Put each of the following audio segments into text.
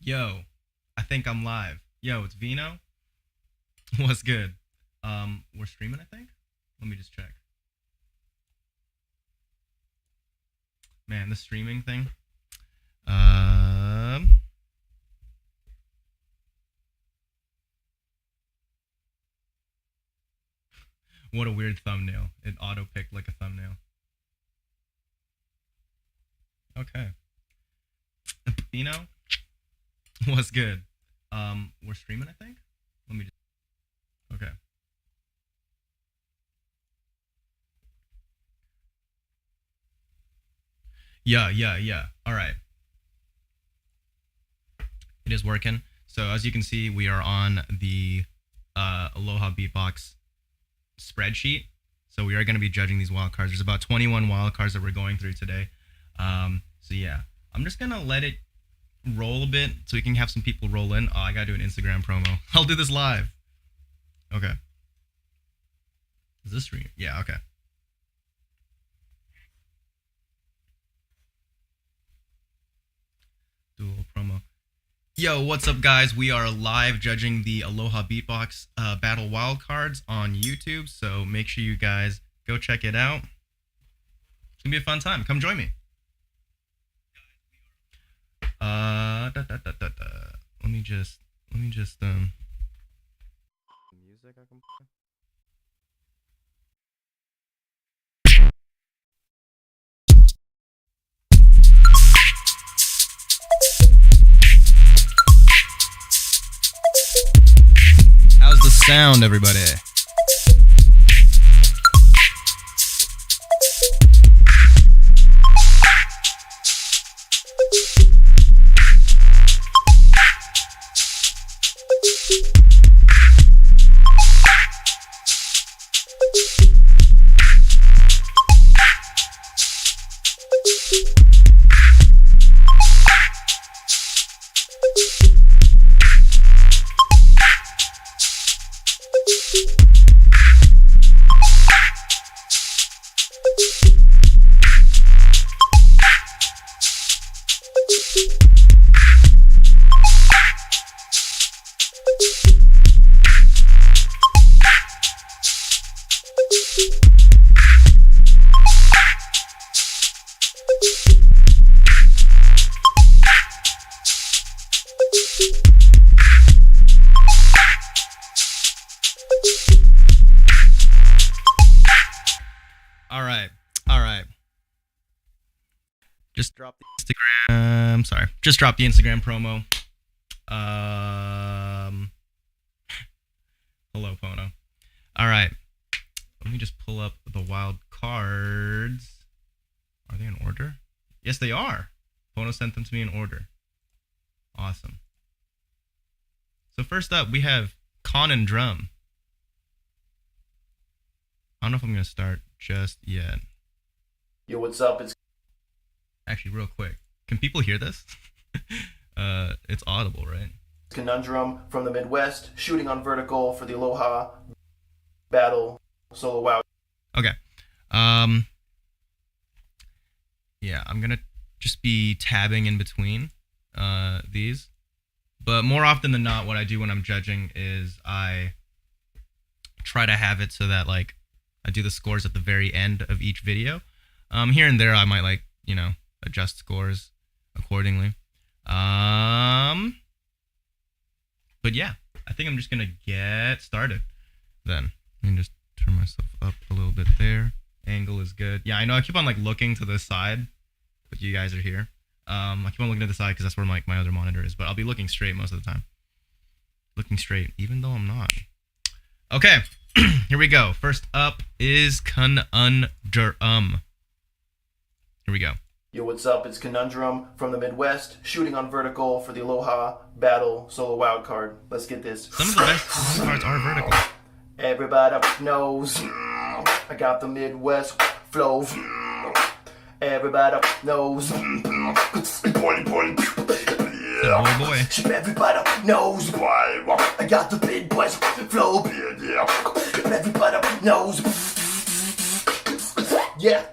Yo, I think I'm live. Yo, it's Vino. What's good? We're streaming, I think. Let me just check. Man, the streaming thing. What a weird thumbnail. It auto-picked like a thumbnail. Okay. Vino. What's good? We're streaming, I think. Let me just. Okay. Yeah. All right. It is working. So as you can see, we are on the Aloha Beatbox spreadsheet. So we are going to be judging these wildcards. There's about 21 wildcards that we're going through today. So yeah, I'm just going to let it roll a bit so we can have some people roll in. Oh, I got to do an Instagram promo. I'll do this live. Okay. Is this stream? Yeah, okay. Do a little promo. Yo, what's up, guys? We are live judging the Aloha Beatbox Battle Wildcards on YouTube, so make sure you guys go check it out. It's gonna be a fun time. Come join me. Let me just music I can play. How's the sound, everybody? All right. Just drop the Instagram. Sorry, just drop the Instagram promo. Hello, Pono. All right. Let me just pull up the wild cards. Are they in order? Yes, they are. Pono sent them to me in order. Awesome. So first up, we have Conundrum. I don't know if I'm going to start just yet. Yo, what's up? It's actually real quick. Can people hear this? It's audible, right? Conundrum from the Midwest, shooting on vertical for the Aloha Battle Solo Wild. Okay. Yeah, I'm going to just be tabbing in between these. But more often than not, what I do when I'm judging is I try to have it so that, like, I do the scores at the very end of each video. Here and there, I might, like, you know, adjust scores accordingly. But yeah, I think I'm just going to get started then. Let me just turn myself up a little bit there. Angle is good. Yeah, I know I keep on, like, looking to the side, but you guys are here. I keep on looking to the side because that's where my other monitor is, but I'll be looking straight most of the time. Looking straight, even though I'm not. Okay, here we go. First up is Conundrum. Here we go. Yo, what's up? It's Conundrum from the Midwest, shooting on vertical for the Aloha Battle Solo Wildcard. Let's get this. Some of the best cards are vertical. Everybody knows I got the Midwest flow. Everybody knows. Oh boy. Everybody knows I got the big boys flow. Everybody knows. Yeah.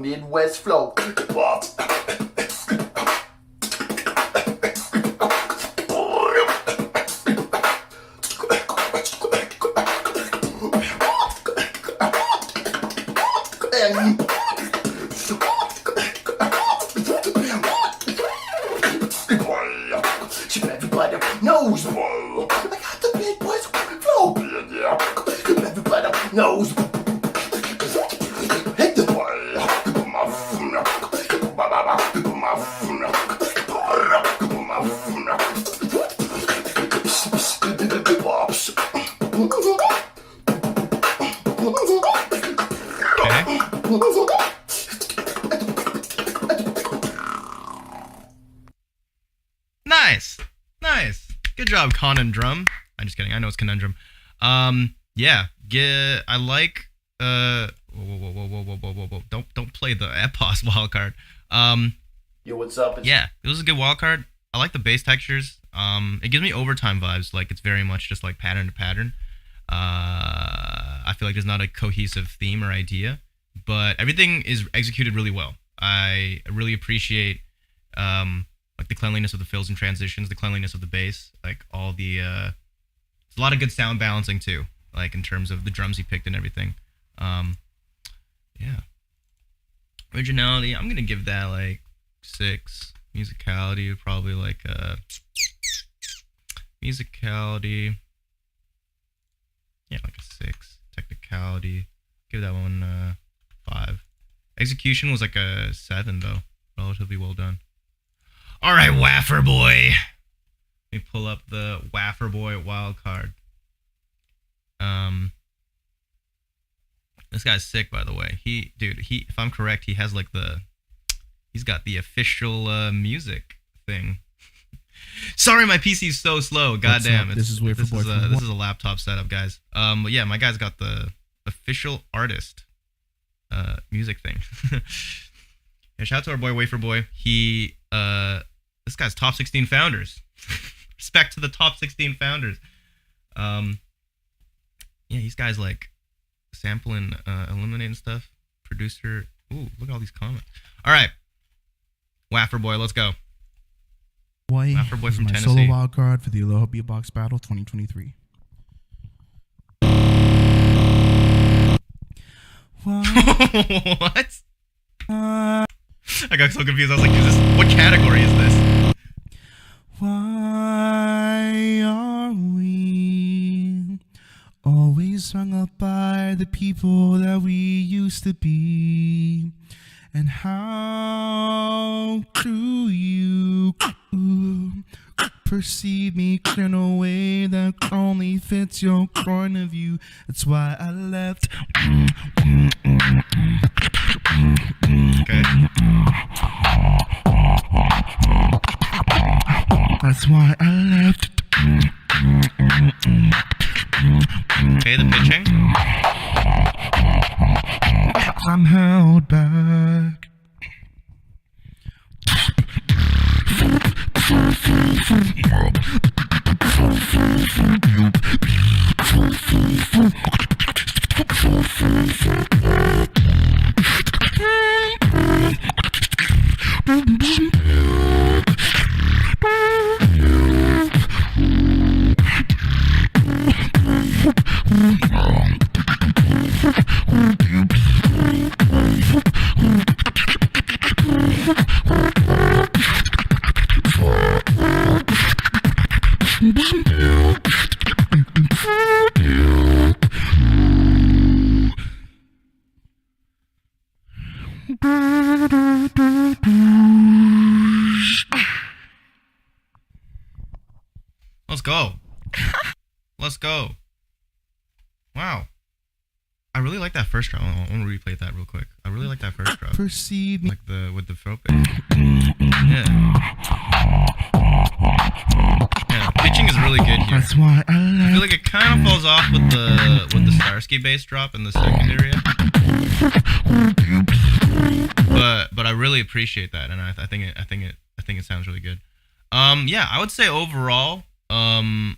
Midwest flow. Everybody knows. I got the big boys flow. Everybody knows. Hit the Nice. Good job, Conundrum. I'm just kidding. I know it's Conundrum. Yeah. I like. Whoa. Don't play the Epos wildcard. Yo, what's up? Yeah, it was a good wildcard. I like the bass textures. It gives me overtime vibes. Like it's very much just like pattern to pattern. I feel like there's not a cohesive theme or idea, but everything is executed really well. I really appreciate like the cleanliness of the fills and transitions, the cleanliness of the bass, like all the it's a lot of good sound balancing too, like in terms of the drums he picked and everything. Yeah. Originality, I'm gonna give that like 6. Musicality, probably like musicality. Yeah, like a 6. Technicality, give that one 5. Execution was like a 7 though, relatively well done. All right, Wafer Boy. Let me pull up the Wafer Boy wild card. This guy's sick, by the way. If I'm correct, he has like he's got the official music thing. Sorry, my PC's so slow. Goddamn. This is Wafer Boy. This is a laptop setup, guys. But yeah, my guy's got the official artist music thing. Yeah, shout out to our boy Wafer Boy. This guy's top 16 founders. Respect to the top 16 founders. Yeah, these guys like sampling, eliminating stuff. Producer. Ooh, look at all these comments. All right, Wafer Boy, let's go. Wafer Boy from my Tennessee. Solo wild card for the Aloha Beatbox Battle 2023. What? I got so confused. I was like, what category is this? Why are we always hung up by the people that we used to be? And how do you perceive me in a way that only fits your point of view? That's why I left. Okay. That's why I left. Okay, the pitching. I'm held back. Let's go. Let's go. Wow. I really like that first drop. I want to replay that real quick. I really like that first drop. Perceive me. Like with the throat bass. Yeah. Yeah, pitching is really good here. That's why I left. I feel like it kind of falls off with the Starsky bass drop in the second area. But I really appreciate that, and I think it sounds really good. Yeah, I would say overall, this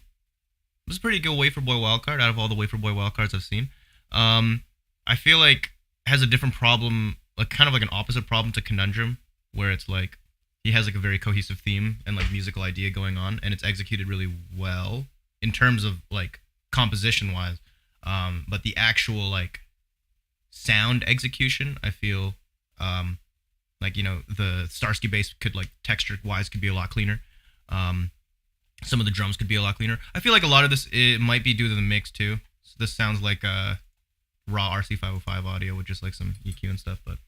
is a pretty good Wafer Boy wildcard out of all the Wafer Boy wildcards I've seen. I feel like it has a different problem like kind of like an opposite problem to Conundrum, where it's like he has like a very cohesive theme and like musical idea going on, and it's executed really well in terms of like composition wise. But the actual like sound execution, I feel like, you know, the Starsky bass could like texture wise could be a lot cleaner. Some of the drums could be a lot cleaner. I feel like a lot of this, it might be due to the mix too. So this sounds like raw RC505 audio with just like some EQ and stuff. But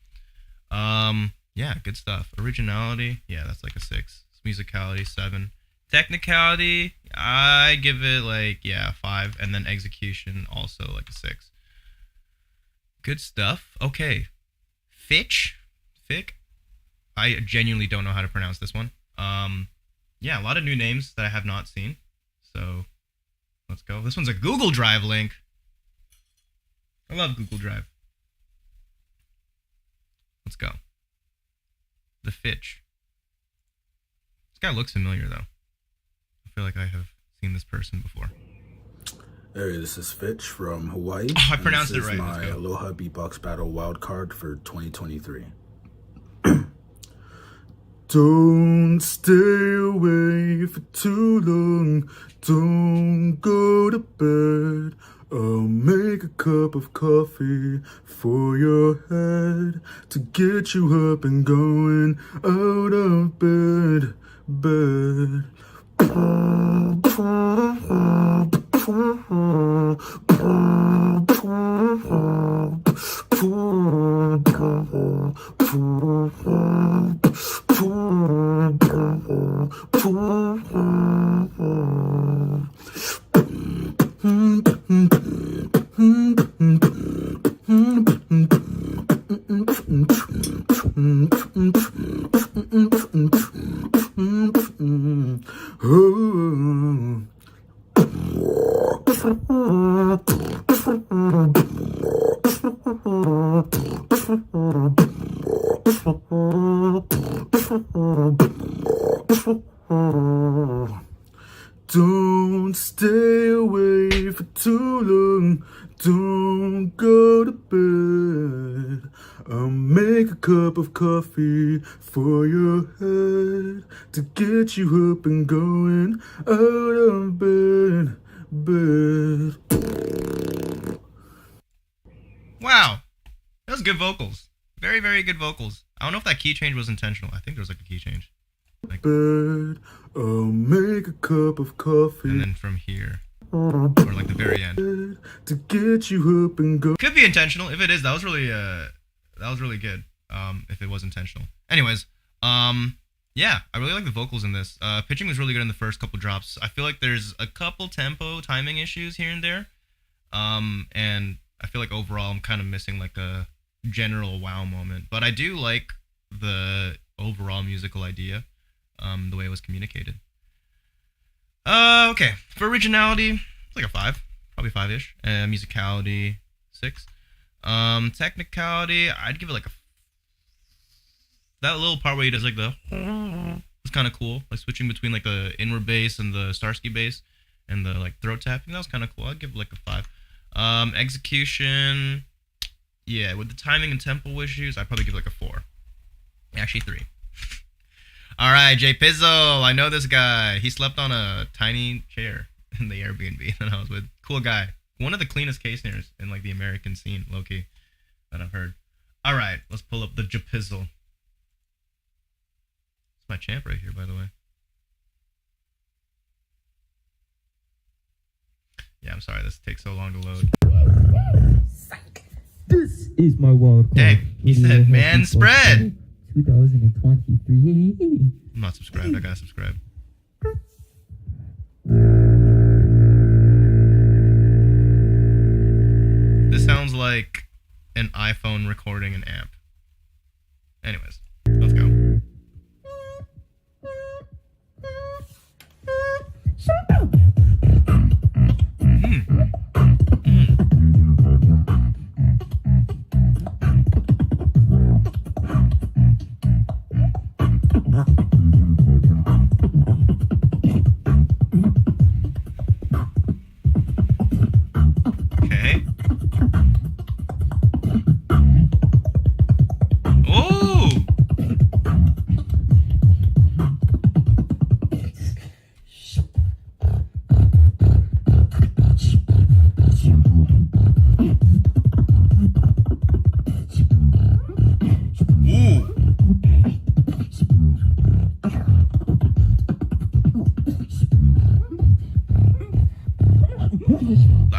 yeah, good stuff. Originality, yeah, that's like a 6. Musicality, 7. Technicality, I give it like, yeah, 5. And then execution, also like a 6. Good stuff. Okay. Fitch? Fick? I genuinely don't know how to pronounce this one. Yeah, a lot of new names that I have not seen. So, let's go. This one's a Google Drive link. I love Google Drive. Let's go. The Fitch. This guy looks familiar, though. I feel like I have seen this person before. Hey, this is Fitch from Hawaii. Oh, I pronounced it right. This is my Aloha Beatbox Battle Wildcard for 2023. Don't stay away for too long. Don't go to bed. I'll make a cup of coffee for your head to get you up and going out of bed. Don't stay away for too long. Don't go to bed. I'll make a cup of coffee for your head to get you up and going out of bed. Wow. That was good vocals. Very, very good vocals. I don't know if that key change was intentional. I think there was like a key change. Like, I'll make a cup of coffee. And then from here, or like the very end, to get you up and go. Could be intentional. If it is, that was really good. If it was intentional. Anyways, yeah, I really like the vocals in this. Pitching was really good in the first couple drops. I feel like there's a couple tempo timing issues here and there. And I feel like overall I'm kind of missing like a general wow moment. But I do like the overall musical idea. The way it was communicated. Okay. For originality, it's like a 5. Probably 5-ish. Musicality, 6. Technicality, I'd give it like a... That little part where he does like the... It's kind of cool. Like switching between like the inward bass and the Starsky bass and the like throat tapping. That was kind of cool. I'd give it like a 5. Execution... Yeah, with the timing and tempo issues, I'd probably give it like a 4. Actually, 3. All right, Jpizzle. I know this guy. He slept on a tiny chair in the Airbnb that I was with. Cool guy. One of the cleanest case nares in like the American scene, low-key, that I've heard. All right, let's pull up the Jpizzle. It's my champ right here, by the way. Yeah, I'm sorry. This takes so long to load. This is my world. Dang, he said, man, spread. 2023. I'm not subscribed. I gotta subscribe. This sounds like an iPhone recording an amp. Anyways, let's go.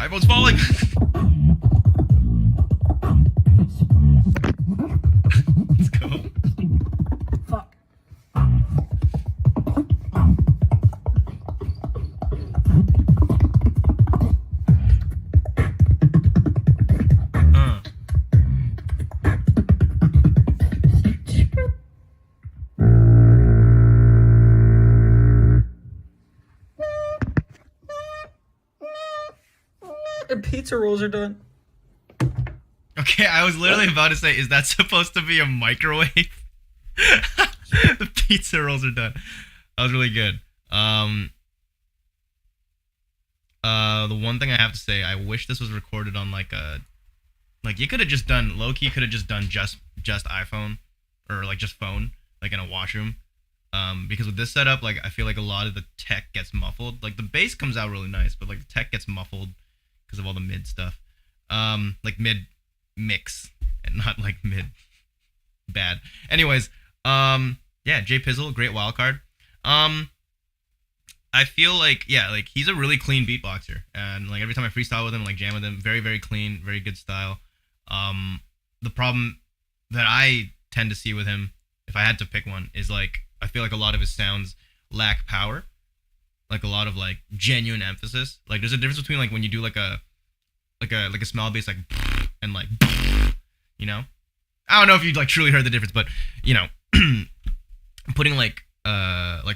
iPhone's falling. Let's go. Fuck. The pizza rolls are done. Okay, I was literally about to say, is that supposed to be a microwave? The pizza rolls are done. That was really good. The one thing I have to say, I wish this was recorded on like you could have just done, low-key could have just done just iPhone or like just phone, like in a washroom. Because with this setup, like I feel like a lot of the tech gets muffled. Like the bass comes out really nice, but like the tech gets muffled because of all the mid stuff. Like mid mix and not like mid bad. Anyways, yeah, Jpizzle, great wild card. I feel like, yeah, like he's a really clean beatboxer, and like every time I freestyle with him, like jam with him, very, very clean, very good style. The problem that I tend to see with him, if I had to pick one, is like I feel like a lot of his sounds lack power, like a lot of like genuine emphasis. Like there's a difference between like when you do like a small bass like and like, you know, I don't know if you like truly heard the difference, but you know, putting like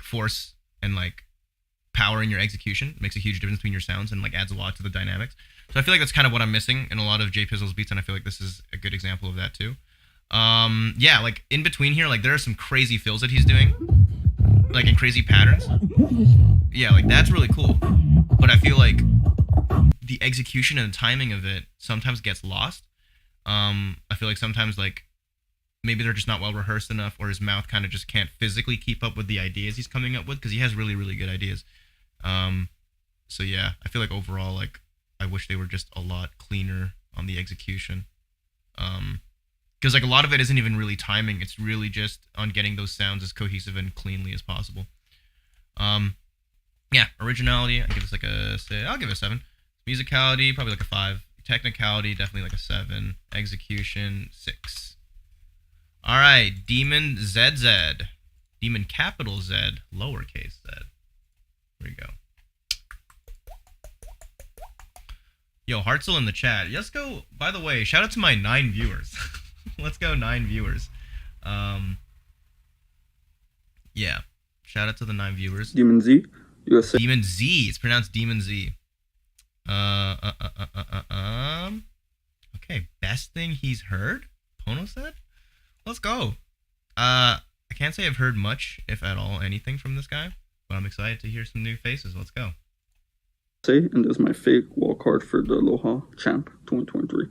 force and like power in your execution makes a huge difference between your sounds and like adds a lot to the dynamics. So I feel like that's kind of what I'm missing in a lot of Jpizzle's beats, and I feel like this is a good example of that too. Yeah, like in between here, like there are some crazy fills that he's doing, like in crazy patterns. Yeah, like that's really cool. But I feel like the execution and the timing of it sometimes gets lost. I feel like sometimes like maybe they're just not well rehearsed enough, or his mouth kind of just can't physically keep up with the ideas he's coming up with, because he has really, really good ideas. So yeah, I feel like overall, like I wish they were just a lot cleaner on the execution. Because like a lot of it isn't even really timing; it's really just on getting those sounds as cohesive and cleanly as possible. Yeah, originality, I give this like I'll give it a 7. Musicality, probably like a 5. Technicality, definitely like a 7. Execution, 6. All right, Demon ZZ, Demon capital Z, lowercase z. Here we go. Yo, Hartzell in the chat. Let's go. By the way, shout out to my 9 viewers. Let's go, 9 viewers. Yeah, shout out to the 9 viewers. Demon Z, USA. Demon Z. It's pronounced Demon Z. Okay, best thing he's heard? Pono said? Let's go. I can't say I've heard much, if at all, anything from this guy, but I'm excited to hear some new faces. Let's go. And this is my fake wall card for the Aloha Champ 2023.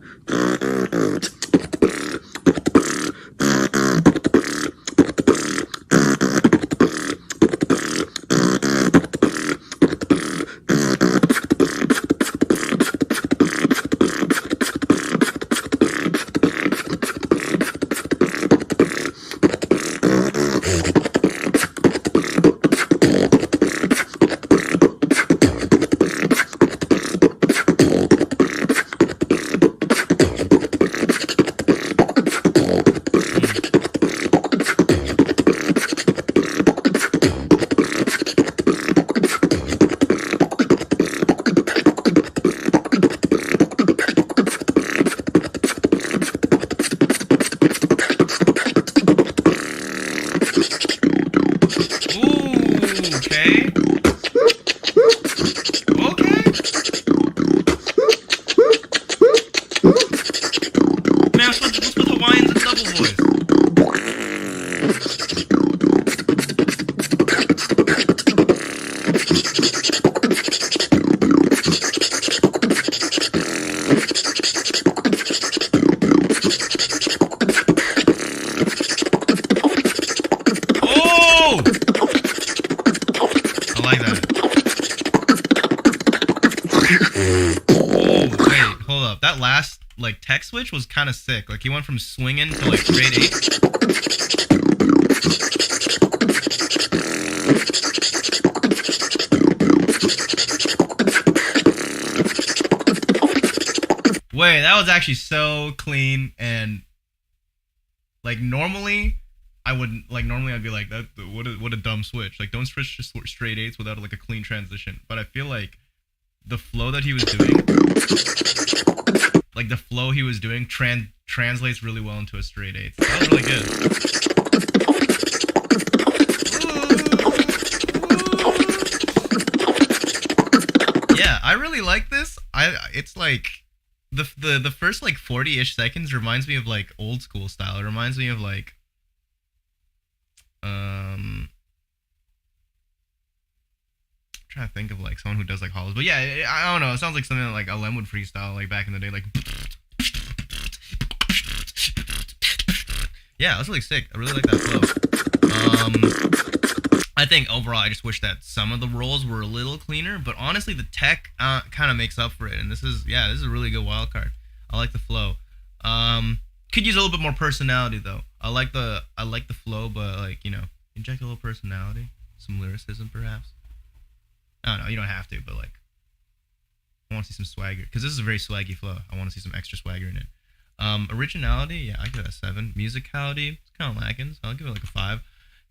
Tech switch was kind of sick. Like he went from swinging to like grade 8. Wait, that was actually so clean, and like normally I'd be like that. What a dumb switch. Like, don't switch to straight eights without like a clean transition. But I feel like the flow that he was doing, translates really well into a straight eights. That was really good. Yeah, I really like this. It's like the first like 40-ish seconds reminds me of like old school style. It reminds me of like trying to think of like someone who does like hollows, but yeah, I don't know. It sounds like something like a Lem would freestyle like back in the day, like. Yeah, that's really sick. I really like that flow. I think overall, I just wish that some of the rolls were a little cleaner, but honestly, the tech kind of makes up for it. And this is a really good wild card. I like the flow. Could use a little bit more personality though. I like the flow, but like, you know, inject a little personality, some lyricism perhaps. I don't know, you don't have to, but like, I want to see some swagger because this is a very swaggy flow. I want to see some extra swagger in it. Originality, yeah, I give it a 7. Musicality, it's kind of lacking, so I'll give it like a 5.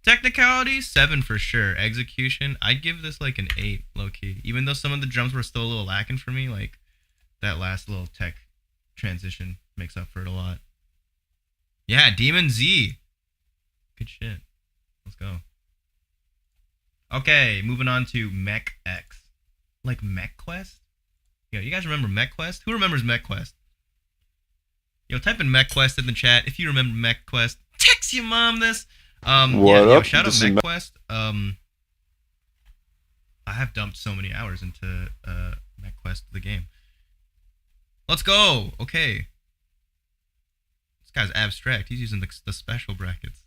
Technicality, 7 for sure. Execution, I'd give this like an 8, low key. Even though some of the drums were still a little lacking for me, like that last little tech transition makes up for it a lot. Yeah, Demon Z, good shit. Let's go. Okay, moving on to Mech X. Like Mech Quest? Yo, you guys remember Mech Quest? Who remembers Mech Quest? Yo, type in Mech Quest in the chat if you remember Mech Quest. Text your mom this. Shout out Mech Quest. I have dumped so many hours into Mech Quest, the game. Let's go. Okay. This guy's abstract. He's using the special brackets.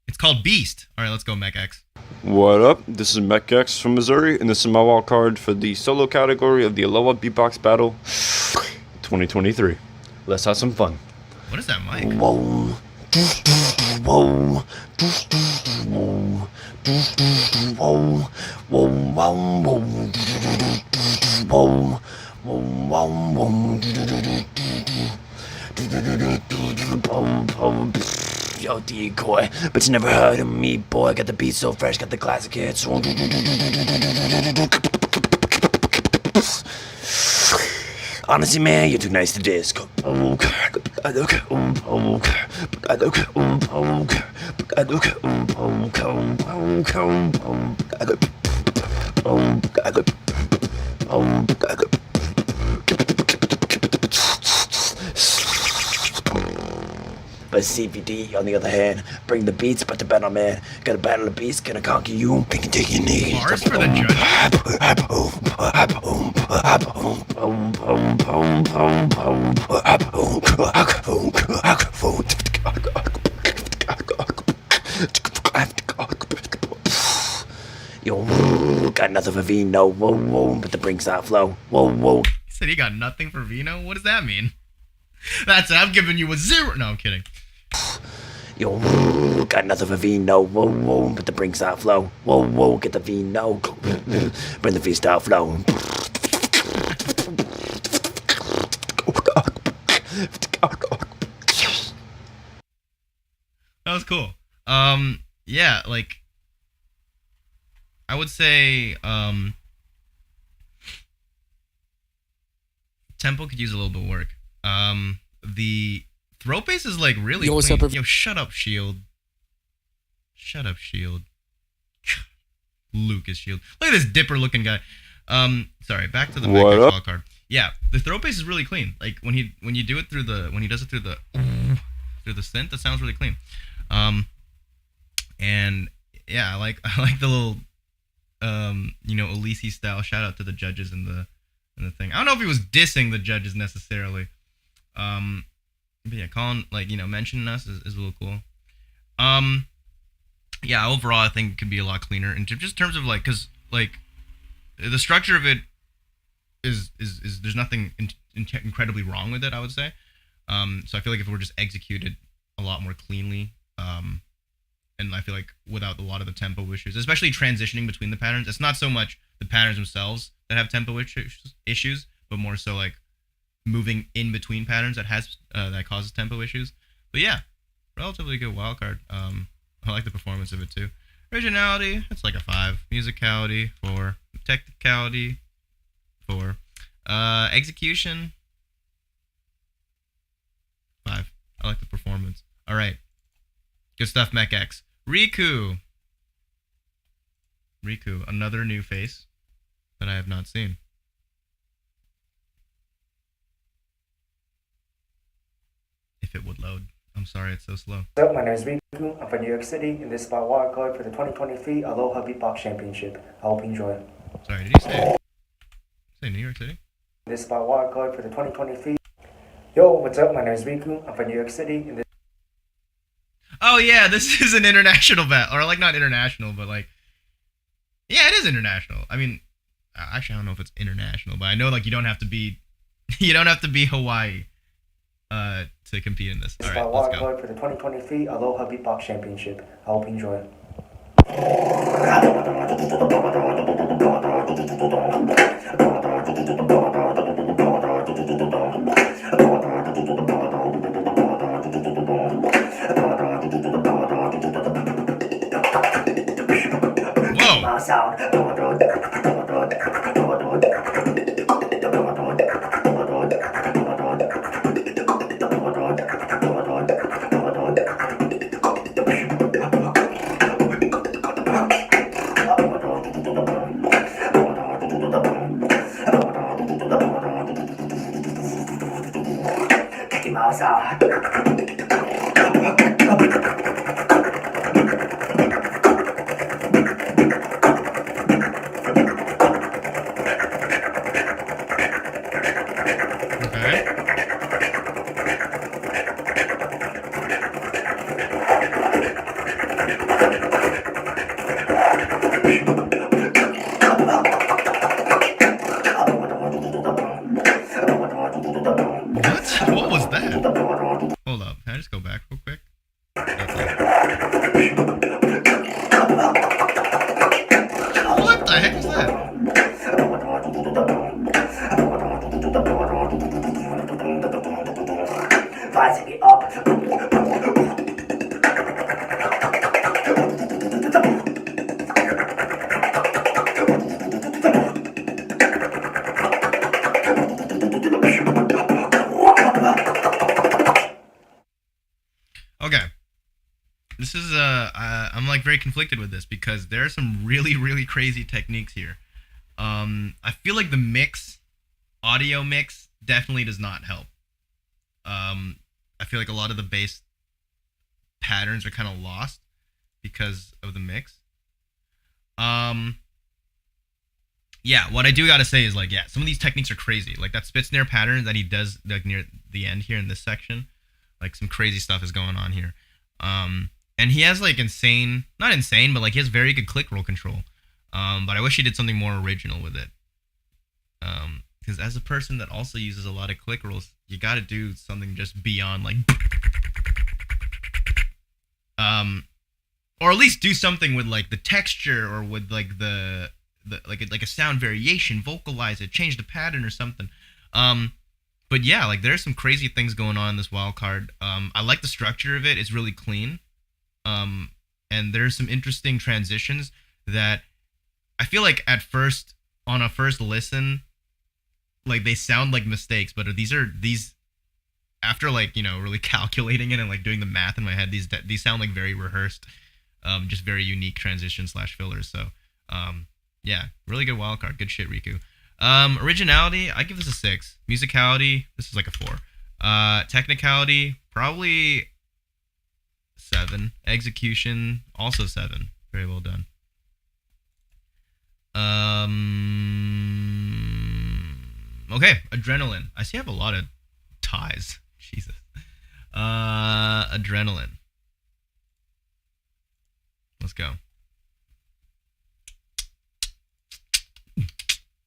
It's called Beast. All right, let's go, Mech X. What up? This is Mech X from Missouri, and this is my wild card for the solo category of the Aloha Beatbox Battle 2023. Let's have some fun. What is that mic? Whoa. Whoa. Yo, decoy, but you never heard of me, boy. Got the beat so fresh, got the classic hits. Honestly, man, you're too nice to disc. But CVD, on the other hand, bring the beats, but the battle man. Gotta battle the beats, gonna conquer you, we can take your knees. Bars for the Yo, got nothing for Vino, whoa, whoa, but the brinks out flow, whoa, whoa. He said he got nothing for Vino? What does that mean? That's it, I'm giving you a 0. No, I'm kidding. Yo, got nothing for Vino, whoa, whoa, but the brinks out flow, whoa, whoa, get the Vino, bring the freestyle flow. That was cool. Yeah, like, I would say, tempo could use a little bit of work. The throw pace is like really clean. Yo, shut up, Shield. Shut up, Shield. Lucas Shield. Look at this dipper looking guy. Sorry, back to the Mech X wild card. Yeah, the throw pace is really clean. Like when he does it through the synth, that sounds really clean. And yeah, I like the little Elise style. Shout out to the judges and the thing. I don't know if he was dissing the judges necessarily. But yeah, calling mentioning us is a little cool. Yeah, overall I think it could be a lot cleaner in just terms of because the structure of it is there's nothing incredibly wrong with it, I would say. So I feel like if it were just executed a lot more cleanly, and I feel like without a lot of the tempo issues, especially transitioning between the patterns, it's not so much the patterns themselves that have tempo issues, but more so moving in between patterns that causes tempo issues. But yeah, relatively good wild card. I like the performance of it too. Originality, it's like a 5. Musicality, 4. Technicality, 4. Execution, 5. I like the performance. All right, good stuff, Mech X. Riku, another new face that I have not seen. If it would load. I'm sorry, it's so slow. What's up, my name is Riku. I'm from New York City, and this is my wildcard for the 2023 Aloha Beatbox Championship. I hope you enjoy. Sorry, did you say New York City? This is my wildcard for the 2023. Yo, what's up? My name is Riku. I'm from New York City, and this. Oh yeah, this is an international battle, or like not international, but like, yeah, it is international. I mean, actually, I don't know if it's international, but I know like you don't have to be Hawaii to compete in this. This All is my right, let's wildcard go. for the 2023 Aloha Beatbox Championship. I hope you enjoy. What was that? Hold up, can I just go back real quick? What the heck is that? Okay. This is I'm like very conflicted with this because there are some really crazy techniques here. I feel like the audio mix definitely does not help. I feel like a lot of the bass patterns are kind of lost because of the mix. Yeah, what I do gotta say is like, yeah, some of these techniques are crazy. Like that spit snare pattern that he does like near the end here in this section, like some crazy stuff is going on here. And he has like not insane, but like he has very good click roll control. But I wish he did something more original with it. Because as a person that also uses a lot of click rolls, you got to do something just beyond like, or at least do something with like the texture or with like the like a sound variation, vocalize it, change the pattern or something. But yeah, like there's some crazy things going on in this wild card. I like the structure of it; it's really clean. And there's some interesting transitions that I feel like on a first listen, like they sound like mistakes, but these after like, you know, really calculating it and like doing the math in my head, these sound like very rehearsed, just very unique transitions / fillers. So yeah, really good wild card. Good shit, Riku. Originality, I give this a 6. Musicality, this is like a 4. Technicality, probably 7. Execution, also 7. Very well done. Okay, adrenaline. I see I have a lot of ties. Jesus. Adrenaline. Let's go.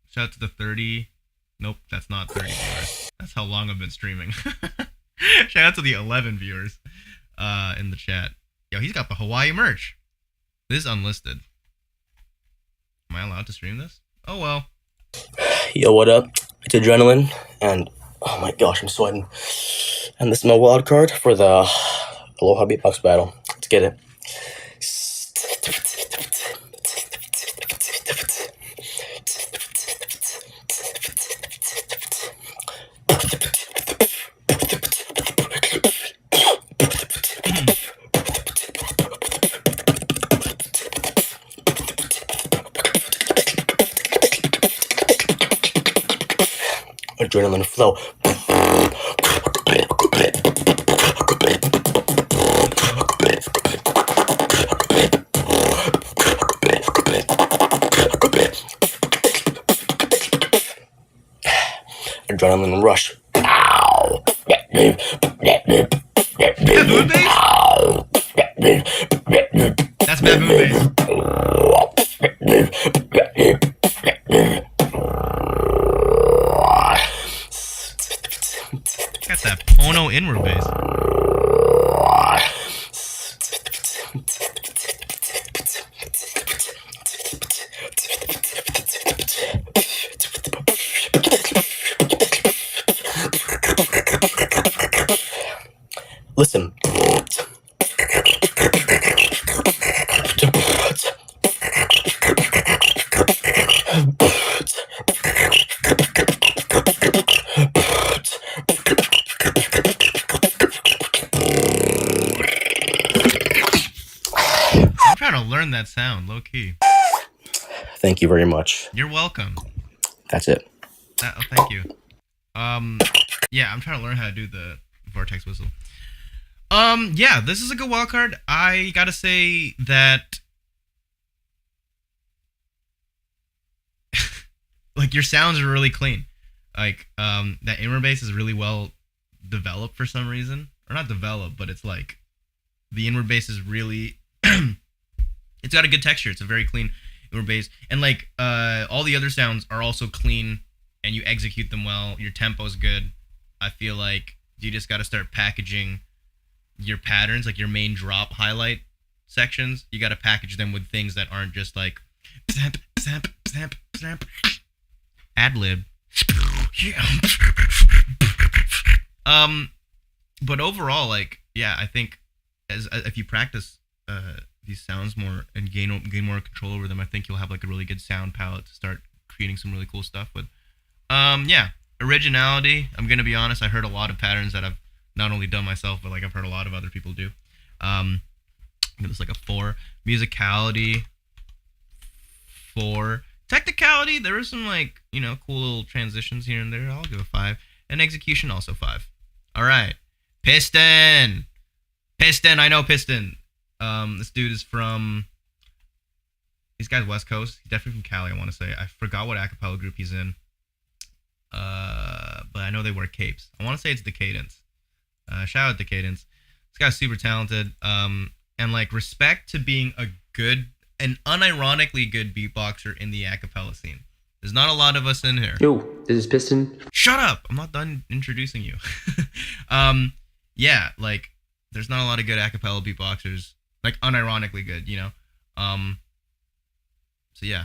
Shout out to the 30. Nope, that's not 30 viewers. That's how long I've been streaming. Shout out to the 11 viewers in the chat. Yo, he's got the Hawaii merch. This is unlisted. Am I allowed to stream this? Oh well. Yo, what up? It's Adrenaline, and Oh my gosh, I'm sweating. And this is my wild card for the Aloha Beatbox battle. Let's get it. Adrenaline flow. Adrenaline rush. Baboon bass? That's baboon bass. Got that Pono inward bass. Listen. I'm trying to learn that sound, low key. Thank you very much. You're welcome. That's it. Thank you. Yeah, I'm trying to learn how to do the vortex whistle. Yeah, this is a good wild card. I gotta say that like your sounds are really clean. Like that inward bass is really well developed for some reason. Or not developed, but it's like the inward bass is really it's got a good texture. It's a very clean inward bass. And like all the other sounds are also clean and you execute them well. Your tempo's good. I feel like you just gotta start packaging your patterns, like your main drop highlight sections. You gotta package them with things that aren't just like ad lib. But overall, like, yeah, I think as if you practice these sounds more and gain more control over them, I think you'll have like a really good sound palette to start creating some really cool stuff with. Yeah, originality. I'm gonna be honest. I heard a lot of patterns that I've not only done myself, but like I've heard a lot of other people do. I give this like a 4. Musicality, 4. Technicality, there were some like, you know, cool little transitions here and there. I'll give a 5. And execution, also 5. All right, Piston. I know Piston. This dude is from. This guy's West Coast. He's definitely from Cali. I want to say. I forgot what acapella group he's in. But I know they wear capes. I want to say it's Decadence. Shout out Decadence. This guy's super talented. And like respect to being an unironically good beatboxer in the acapella scene. There's not a lot of us in here. Yo, this is Piston. Shut up! I'm not done introducing you. Yeah, like there's not a lot of good acapella beatboxers, like unironically good, you know. So yeah,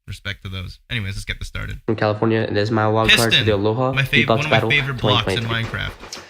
respect to those. Anyways, let's get this started. From California, and this is my wild card for the Aloha Beatbox one of my battle favorite blocks in 2023. Minecraft.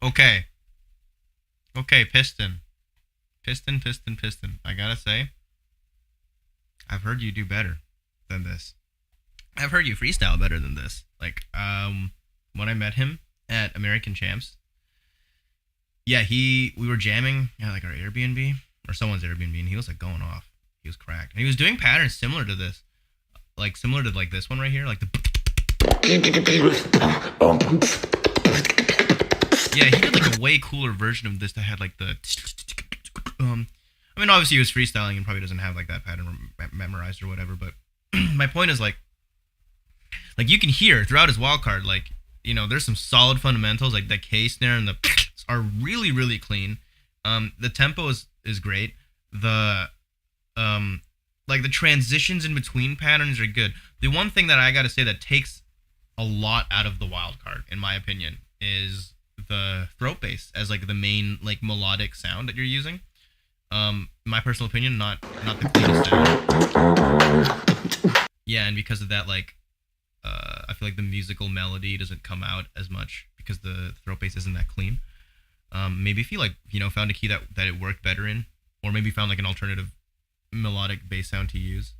Okay. Okay, Piston. Piston. I gotta say, I've heard you do better than this. I've heard you freestyle better than this. Like, when I met him at American Champs, yeah, we were jamming at like our Airbnb or someone's Airbnb, and he was like going off. He was cracked, and he was doing patterns similar to this, like similar to like this one right here, like the. Yeah, he did like a way cooler version of this that had like the. I mean, obviously he was freestyling and probably doesn't have like that pattern memorized or whatever. But my point is like you can hear throughout his wild card, like, you know, there's some solid fundamentals, like the K snare and the are really, really clean. The tempo is great. The like the transitions in between patterns are good. The one thing that I gotta say that takes a lot out of the wild card, in my opinion, is the throat bass as like the main like melodic sound that you're using. My personal opinion, not the cleanest sound. Yeah, and because of that, like I feel like the musical melody doesn't come out as much because the throat bass isn't that clean. Maybe if you like, you know, found a key that it worked better in, or maybe found like an alternative melodic bass sound to use.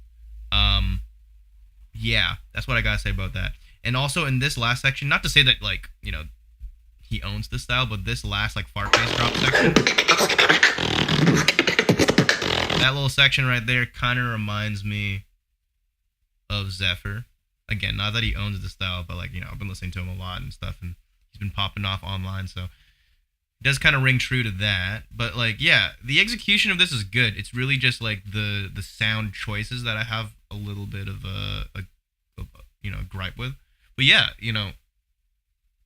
Yeah, that's what I gotta say about that. And also in this last section, not to say that like, you know, he owns this style, but this last like fart bass drop section, that little section right there kind of reminds me of Zephyr. Again, not that he owns the style, but like, you know, I've been listening to him a lot and stuff, and he's been popping off online, so it does kind of ring true to that. But like, yeah, the execution of this is good. It's really just like the sound choices that I have a little bit of a you know, gripe with. But yeah, you know,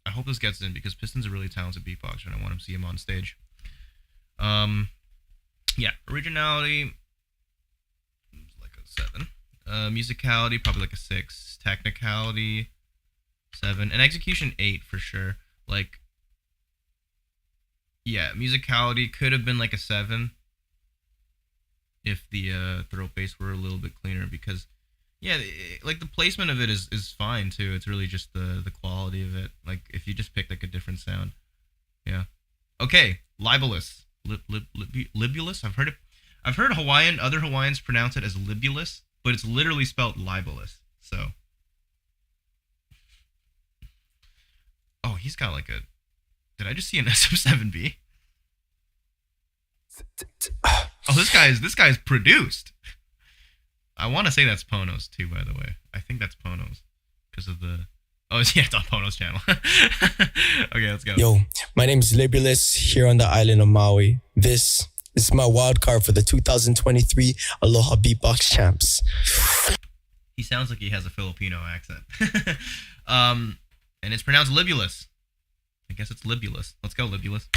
I hope this gets in because Piston's a really talented beatboxer and I want to see him on stage. Yeah, originality, like a 7. Musicality, probably like a 6. Technicality, 7. And execution, 8 for sure. Like, yeah, musicality could have been like a 7 if the throat bass were a little bit cleaner, because yeah, like the placement of it is fine too. It's really just the quality of it. Like if you just pick like a different sound. Yeah. Okay, libelous. Libelous? I've heard other Hawaiians pronounce it as libulous, but it's literally spelled libelous. So oh, he's got like a, did I just see an SM7B? Oh, this guy's produced. I want to say that's Pono's too, by the way. I think that's Pono's because of the. Oh, yeah, it's on Pono's channel. Okay, let's go. Yo, my name is Libelous here on the island of Maui. This is my wild card for the 2023 Aloha Beatbox Champs. He sounds like he has a Filipino accent. And it's pronounced Libulous. I guess it's Libulous. Let's go, Libulous.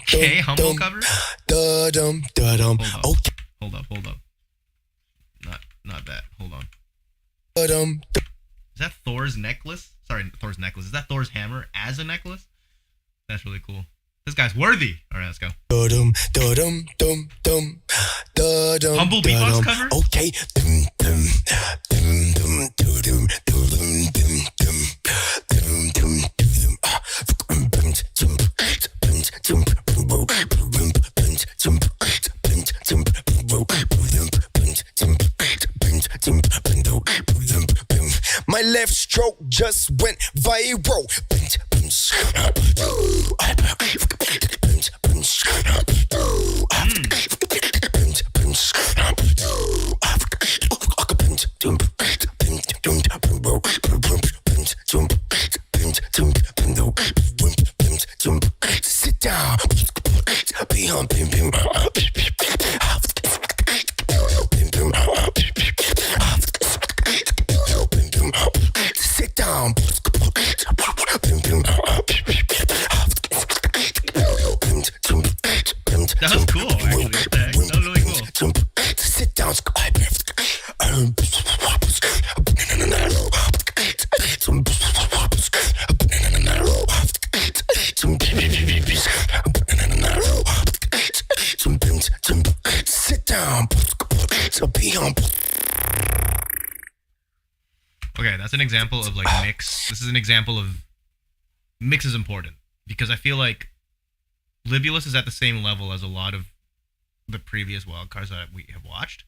Okay, humble cover. Hold up. Not that. Hold on. Is that Thor's necklace? Sorry, Thor's necklace. Is that Thor's hammer as a necklace? That's really cool. This guy's worthy. All right, let's go. Humble beatbox cover? Okay. My left stroke just went viral. Sit down. Sit down. That was cool, actually. That was really cool. Sit down. Okay, that's an example of like mix. This is an example of mix is important because I feel like Libelous is at the same level as a lot of the previous wildcards that we have watched.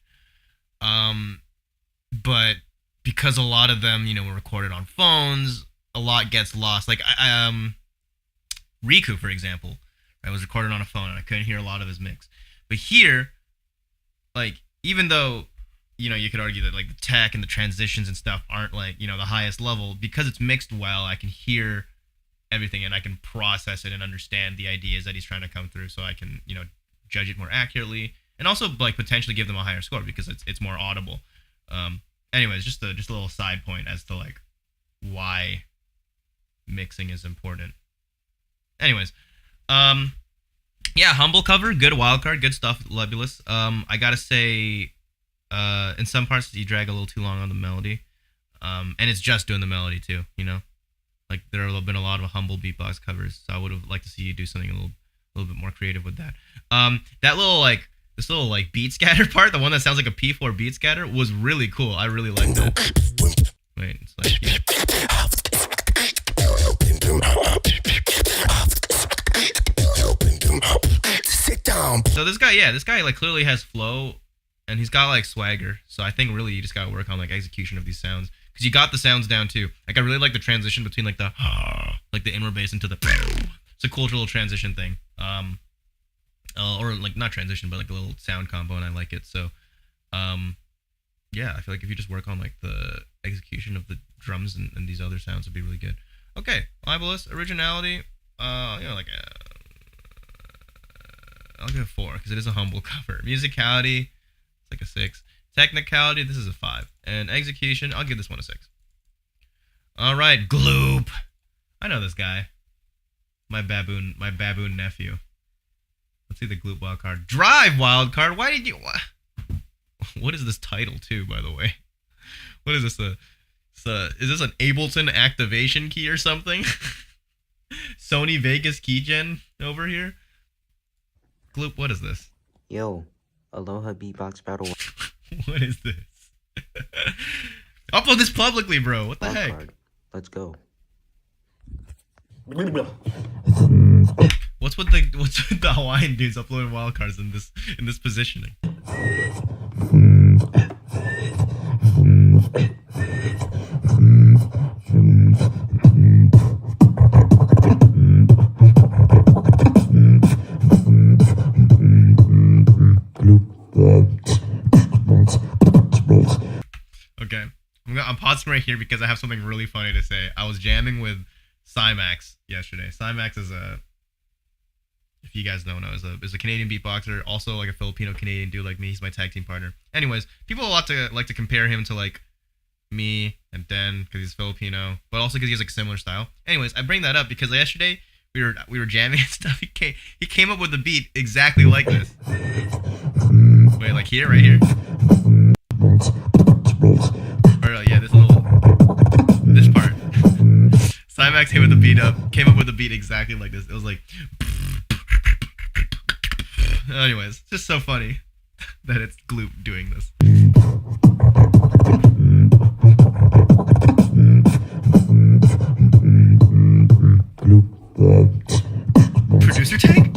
But because a lot of them, you know, were recorded on phones, a lot gets lost. Like Riku, for example, I was recorded on a phone and I couldn't hear a lot of his mix. But here, like, even though, you know, you could argue that like the tech and the transitions and stuff aren't like, you know, the highest level, because it's mixed well, I can hear everything and I can process it and understand the ideas that he's trying to come through, so I can, you know, judge it more accurately and also like potentially give them a higher score because it's more audible. Anyways, just a little side point as to like why mixing is important. Anyways, yeah, humble cover, good wildcard, good stuff, Libelous. I gotta say, in some parts you drag a little too long on the melody, and it's just doing the melody too. You know, like there have been a lot of humble beatbox covers, so I would have liked to see you do something a little bit more creative with that. That little this little beat scatter part, the one that sounds like a P4 beat scatter, was really cool. I really liked that. Wait, it's like yeah. So this guy like clearly has flow, and he's got like swagger. So I think really you just gotta work on like execution of these sounds, because you got the sounds down too. Like I really like the transition between like the inward bass into the. It's a cool little transition thing. Or like not transition, but like a little sound combo, and I like it. So, yeah, I feel like if you just work on like the execution of the drums and these other sounds, would be really good. Okay, Libelous, originality, you know, like I'll give it 4 because it is a humble cover. Musicality, it's like a 6. Technicality, this is a 5. And execution, I'll give this one a 6. All right, Gloop. I know this guy. My baboon nephew. Let's see the Gloop wildcard. Drive wildcard. Why did you? What is this title too? By the way, what is this? Is this an Ableton activation key or something? Sony Vegas keygen over here. Gloop, what is this? Yo, Aloha Beatbox Battle. What is this? Upload this publicly, bro. What the heck? Card. Let's go. What's with the Hawaiian dudes uploading wildcards in this positioning? Okay, I'm pausing right here because I have something really funny to say. I was jamming with Cymax yesterday. Cymax is if you guys don't know, is a Canadian beatboxer, also like a Filipino Canadian dude like me. He's my tag team partner. Anyways, people like to compare him to like me and Den because he's Filipino, but also because he has like a similar style. Anyways, I bring that up because yesterday we were jamming and stuff. He came up with a beat exactly like this. Wait, like here, right here. Or yeah, this part. Cymax came up with a beat exactly like this. It was like. Anyways, it's just so funny that it's Gloop doing this. Producer tag?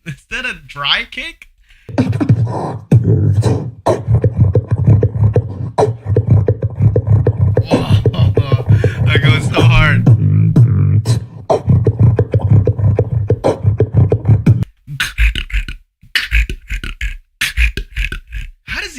Is that a dry kick? Oh, that goes so hard. How does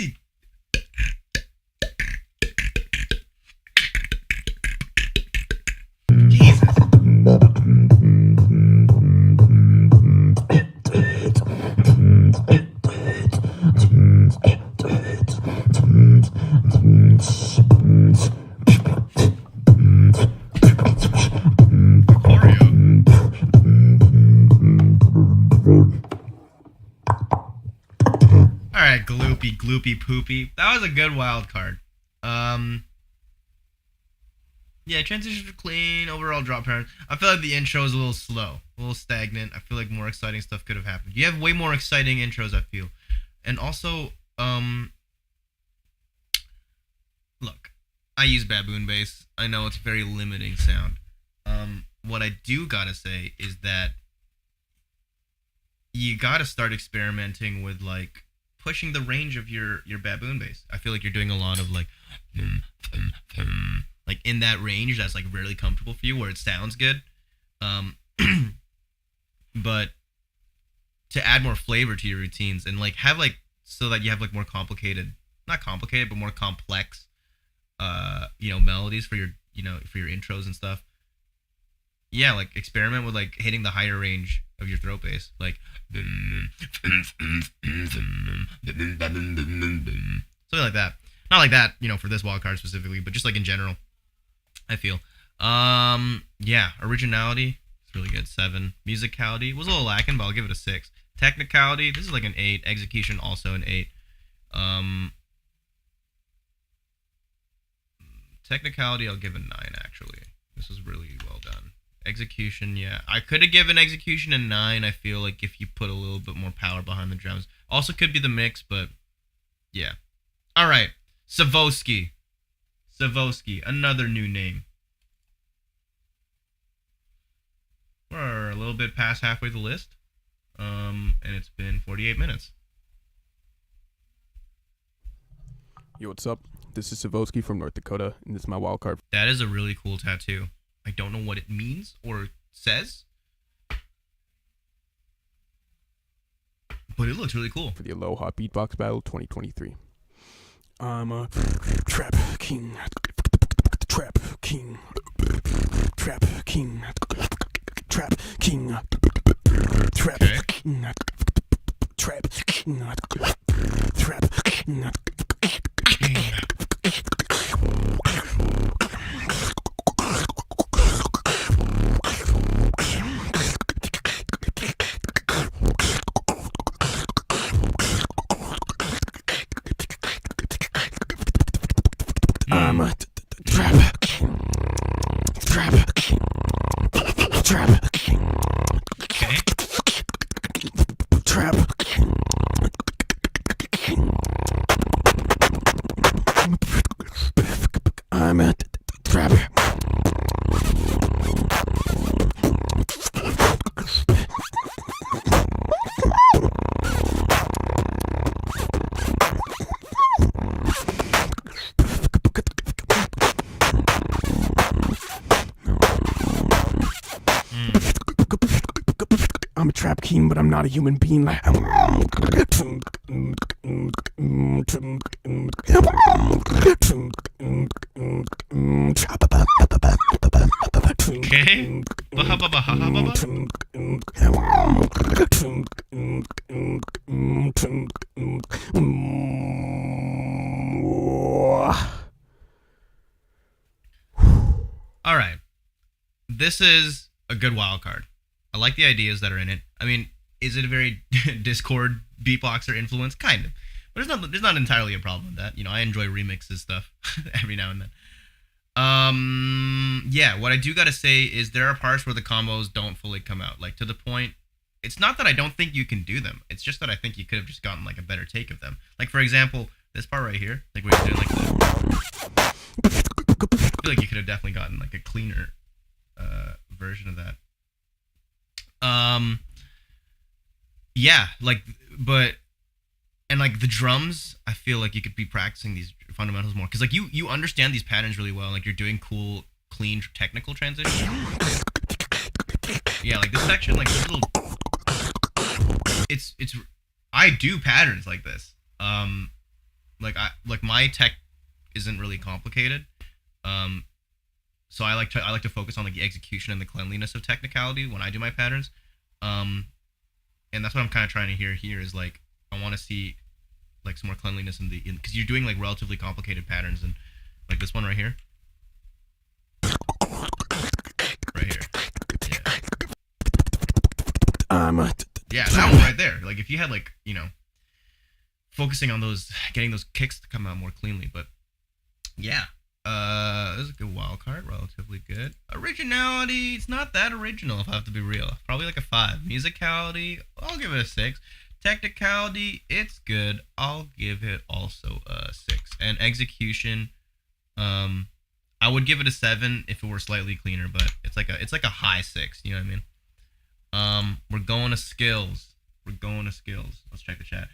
Gloopy, Gloopy, Poopy. That was a good wild card. Yeah, transitions were clean. Overall drop patterns. I feel like the intro is a little slow, a little stagnant. I feel like more exciting stuff could have happened. You have way more exciting intros, I feel. And also, look, I use baboon bass. I know it's very limiting sound. What I do gotta say is that you gotta start experimenting with like pushing the range of your baboon bass. I feel like you're doing a lot of like in that range that's like really comfortable for you where it sounds good. But to add more flavor to your routines and like have like so that you have like more complicated, not complicated, but more complex melodies for your for your intros and stuff. Yeah, like experiment with like hitting the higher range of your throat bass, like something like that. Not like that, for this wild card specifically, but just like in general. I feel. Yeah, originality, it's really good. 7. Musicality was a little lacking, but I'll give it a 6. Technicality, this is like an 8. Execution, also an 8. Technicality, I'll give a 9 actually. This was really well done. Execution, yeah. I could have given execution a 9, I feel like, if you put a little bit more power behind the drums. Also could be the mix, but yeah. Alright. Savoski. Savoski, another new name. We're a little bit past halfway the list. And it's been 48 minutes. Yo, what's up? This is Savoski from North Dakota, and this is my wild card. That is a really cool tattoo. I don't know what it means or says, but it looks really cool. For the Aloha Beatbox Battle 2023. I'm a trap king. Trap king. Trap king. Trap king. Trap king. Trap king. Trap king. I'm a trap king. Trap king. Trap king. Okay. Trap king. I'm a trap. I'm a trap king, but I'm not a human being. Like, okay. All right. This is a good wild card. I like the ideas that are in it. I mean, is it a very Discord beatboxer influence? Kind of. But there's not entirely a problem with that. I enjoy remixes stuff every now and then. Yeah, what I do gotta say is there are parts where the combos don't fully come out. Like, to the point, it's not that I don't think you can do them. It's just that I think you could have just gotten, like, a better take of them. Like, for example, this part right here. Like, we're doing, like, this. I feel like you could have definitely gotten, like, a cleaner version of that. Yeah, like, but, and like the drums, I feel like you could be practicing these fundamentals more, because like you understand these patterns really well. Like, you're doing cool, clean, technical transitions. Yeah, like this section, like this little, it's I do patterns like this. Like my tech isn't really complicated. So I like to focus on like the execution and the cleanliness of technicality when I do my patterns. And that's what I'm kind of trying to hear here is like, I want to see like some more cleanliness because you're doing like relatively complicated patterns, and like this one right here. Right here. Yeah. Yeah, that one right there. Like if you had like, focusing on getting those kicks to come out more cleanly. But yeah, this is a good wild card, relatively good. Originality, it's not that original if I have to be real. Probably like a 5. Musicality, I'll give it a 6. Technicality, it's good. I'll give it also a 6. And execution, I would give it a 7 if it were slightly cleaner, but it's like a high 6. You know what I mean? We're going to skills. Let's check the chat.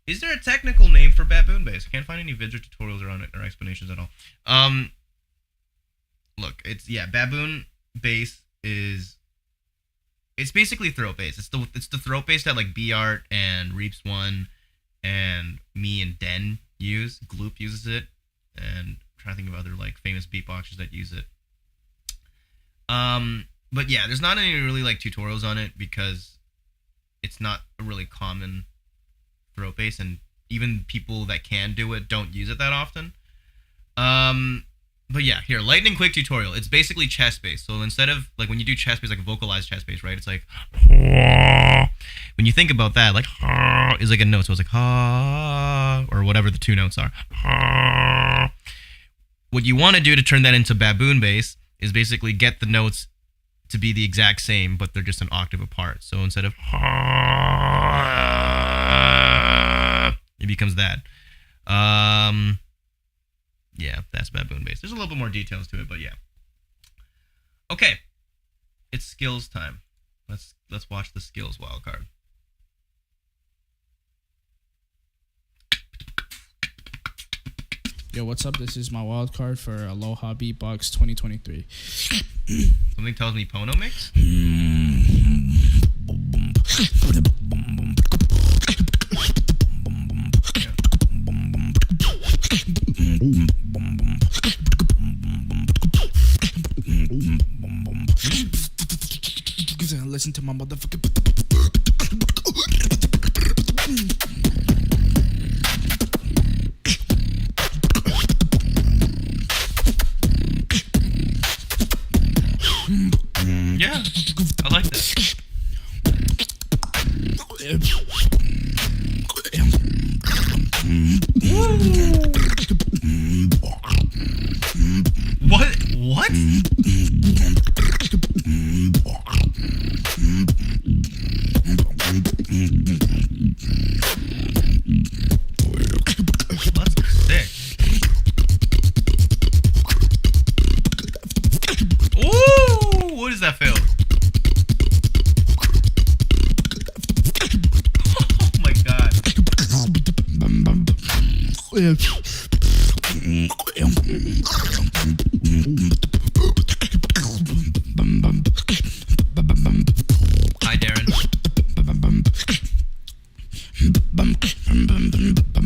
Is there a technical name for baboon bass? I can't find any vids or tutorials around it or explanations at all. Look, baboon bass it's basically throat bass. It's the throat bass that like B-Art and Reaps One and me and Den use. Gloop uses it, and I'm trying to think of other like famous beatboxers that use it. But yeah, there's not any really like tutorials on it because it's not a really common throat bass, and even people that can do it don't use it that often. But yeah, here, lightning quick tutorial. It's basically chest bass. So instead of like when you do chest bass, like vocalized chest bass, right? It's like when you think about that, like is like a note. So it's like or whatever the 2 notes are. What you want to do to turn that into baboon bass is basically get the notes to be the exact same, but they're just an octave apart. So instead of it becomes that. Yeah, that's baboon bass. There's a little bit more details to it, but yeah. Okay, it's skills time. Let's watch the skills wildcard. Yo, what's up? This is my wild card for Aloha Beatbox 2023. Something tells me Pono Mix? Listen to my motherfucking. Yeah, I like this. What? That's sick. Ooh, what is that feel? Oh my god. Hi, Darren.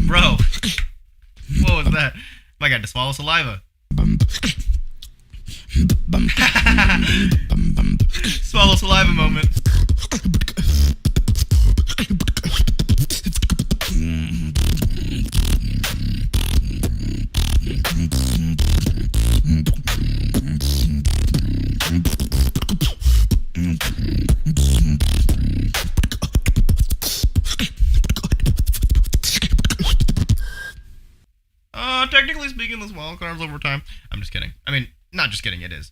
Bro, what was that? I got to swallow saliva. Swallow saliva moment. Technically speaking, this wild card's over time. I'm just kidding. I mean, not just kidding, it is.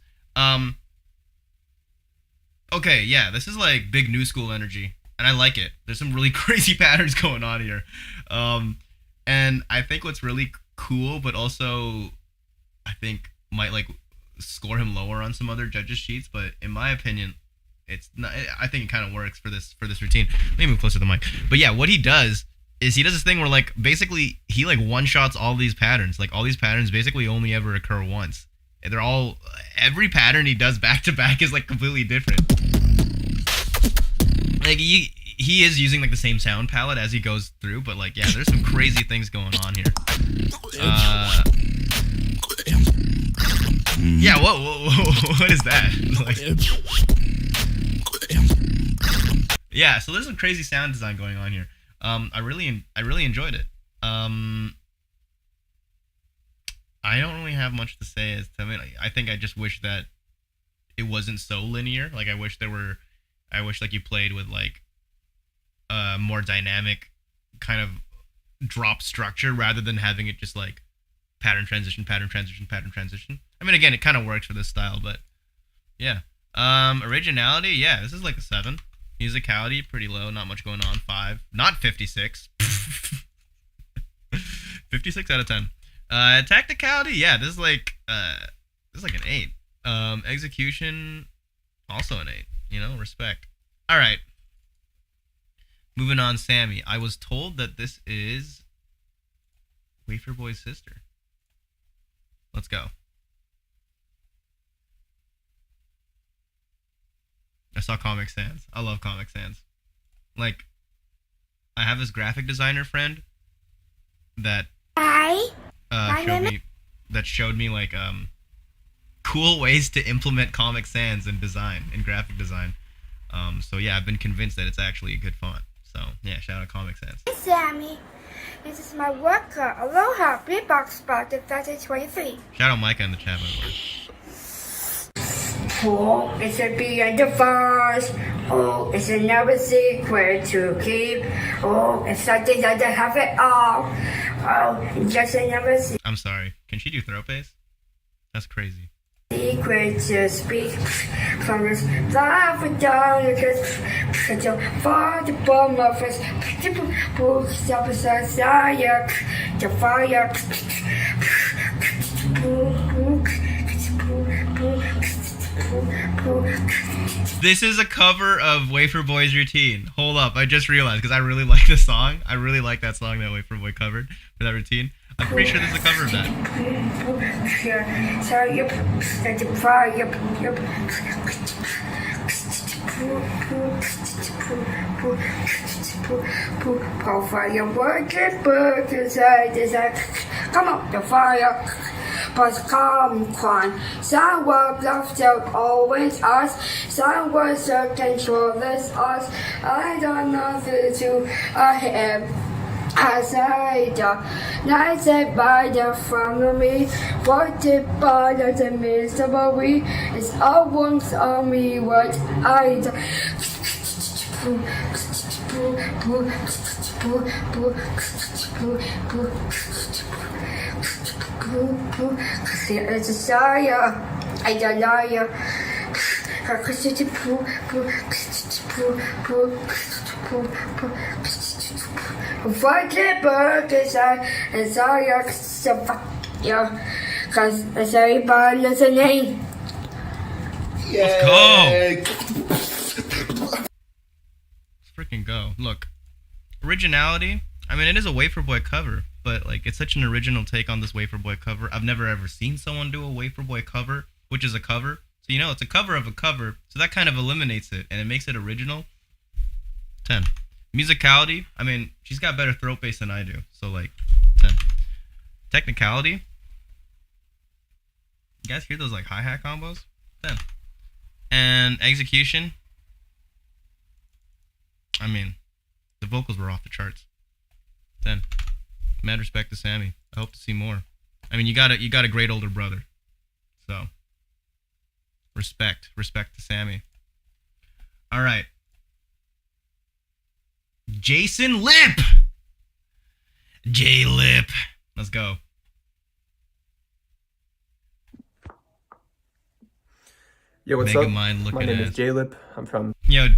Okay, yeah, this is like big new school energy, and I like it. There's some really crazy patterns going on here. And I think what's really cool, but also I think might like score him lower on some other judges' sheets, but in my opinion, it's not. I think it kind of works for this routine. Let me move closer to the mic. But yeah, what he does is he does this thing where like basically he like one shots all these patterns. Like all these patterns basically only ever occur once. They're all, every pattern he does back to back is like completely different. Like he is using like the same sound palette as he goes through, but like yeah, there's some crazy things going on here. Yeah, what is that? Like, yeah, so there's some crazy sound design going on here. I really enjoyed it. I don't really have much to say as to it. I think I just wish that it wasn't so linear. Like I wish like you played with like more dynamic kind of drop structure rather than having it just like pattern transition, pattern transition, pattern transition. I mean, again, it kind of works for this style, but yeah. Originality, yeah, this is like a 7. Musicality, pretty low, not much going on. 5, not 56. 56 out of 10. Tacticality, yeah, this is like an 8. Execution, also an 8. You know, respect. All right. Moving on, Sammy. I was told that this is Wafer Boy's sister. Let's go. I saw Comic Sans. I love Comic Sans. Like, I have this graphic designer friend that showed me like cool ways to implement Comic Sans in design, in graphic design. So yeah, I've been convinced that it's actually a good font. So yeah, shout out Comic Sans. Hey Sammy, this is my worker. Aloha, Beatbox Battle 2023. Shout out Micah in the chat, by the way. Oh, it's a beyond the force. Oh, it's another secret to keep. Oh, it's something that I have it all. Oh, just another I'm sorry. Can she do throat bass? That's crazy. secret to speak from this life down because for the bomb of us, books up fire, the fire. This is a cover of Wafer Boy's routine. Hold up, I just realized because I really like the song. I really like that song that Wafer Boy covered for that routine. I'm pretty sure there's a cover of that. Come on, the fire. But come on, someone loves to always us, someone so controllers us. I don't know the two I am. As I die, nights I buy the front of me, what the bother the mystery is all once on me what I do. It's a desire, I don't liar. What the burgers are, and sorry, because it's everybody listening. Let's go! Let's freaking go. Look, originality. I mean, it is a Wafer Boy cover, but like, it's such an original take on this Wafer Boy cover. I've never ever seen someone do a Wafer Boy cover, which is a cover. So, you know, it's a cover of a cover. So that kind of eliminates it, and it makes it original. 10. Musicality, I mean, she's got better throat bass than I do. So, like, 10. Technicality. You guys hear those, like, hi-hat combos? 10. And execution. I mean, the vocals were off the charts. 10. Mad respect to Sammy. I hope to see more. I mean, you got a great older brother. So, respect to Sammy. All right. Jason Lip. J Lip. Let's go. Yo, what's Mega up? Mind looking My name at is J-Lip. I'm from... Yo,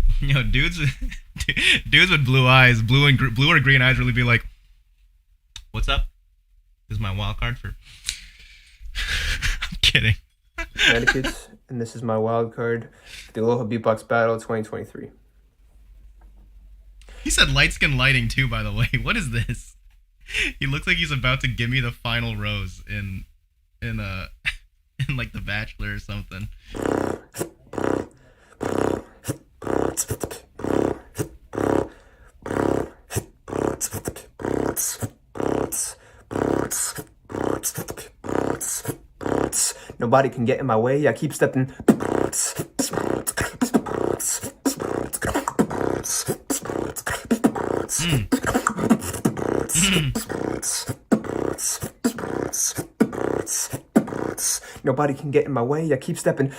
dudes with blue eyes, blue or green eyes really be like, what's up? This is my wild card for... I'm kidding. Connecticut, and this is my wild card for the Aloha Beatbox Battle 2023. He said light skin lighting too, by the way. What is this? He looks like he's about to give me the final rose in like The Bachelor or something. Nobody can get in my way. I keep stepping. Nobody can get in my way. I keep stepping.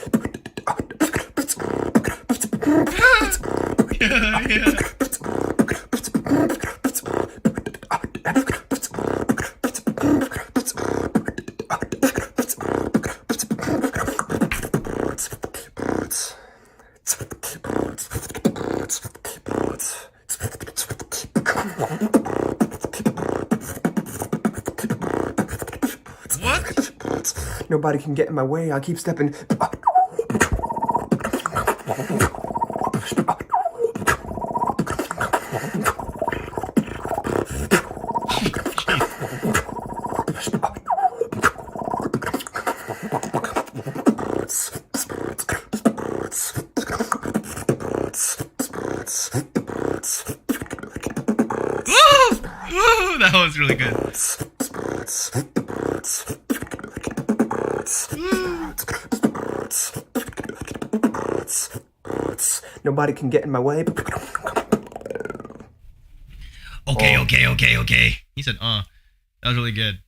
What? Nobody can get in my way. I'll keep stepping. That was really good. Nobody can get in my way. Okay. He said, that was really good.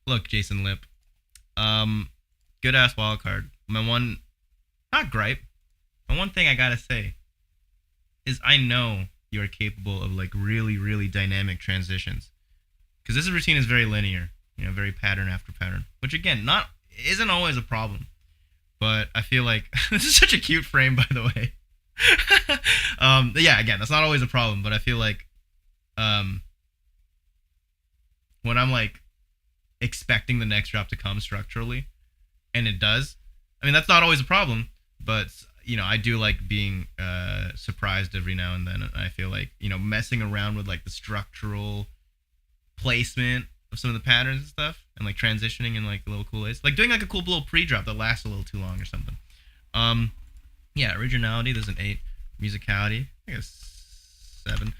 Look, Jason Lip. Good ass wild card. My one, not gripe, but one thing I gotta say is I know you are capable of like really, really dynamic transitions. Because this routine is very linear, you know, very pattern after pattern, which again, isn't always a problem. But I feel like this is such a cute frame, by the way. Yeah, again, that's not always a problem, but I feel like when I'm like expecting the next drop to come structurally, and it does, I mean, that's not always a problem, but you know, I do like being surprised every now and then. I feel like, you know, messing around with like the structural placement of some of the patterns and stuff, and like transitioning in like little cool ways, like doing like a cool little pre-drop that lasts a little too long or something. Yeah, originality, there's an 8. Musicality, I guess 7.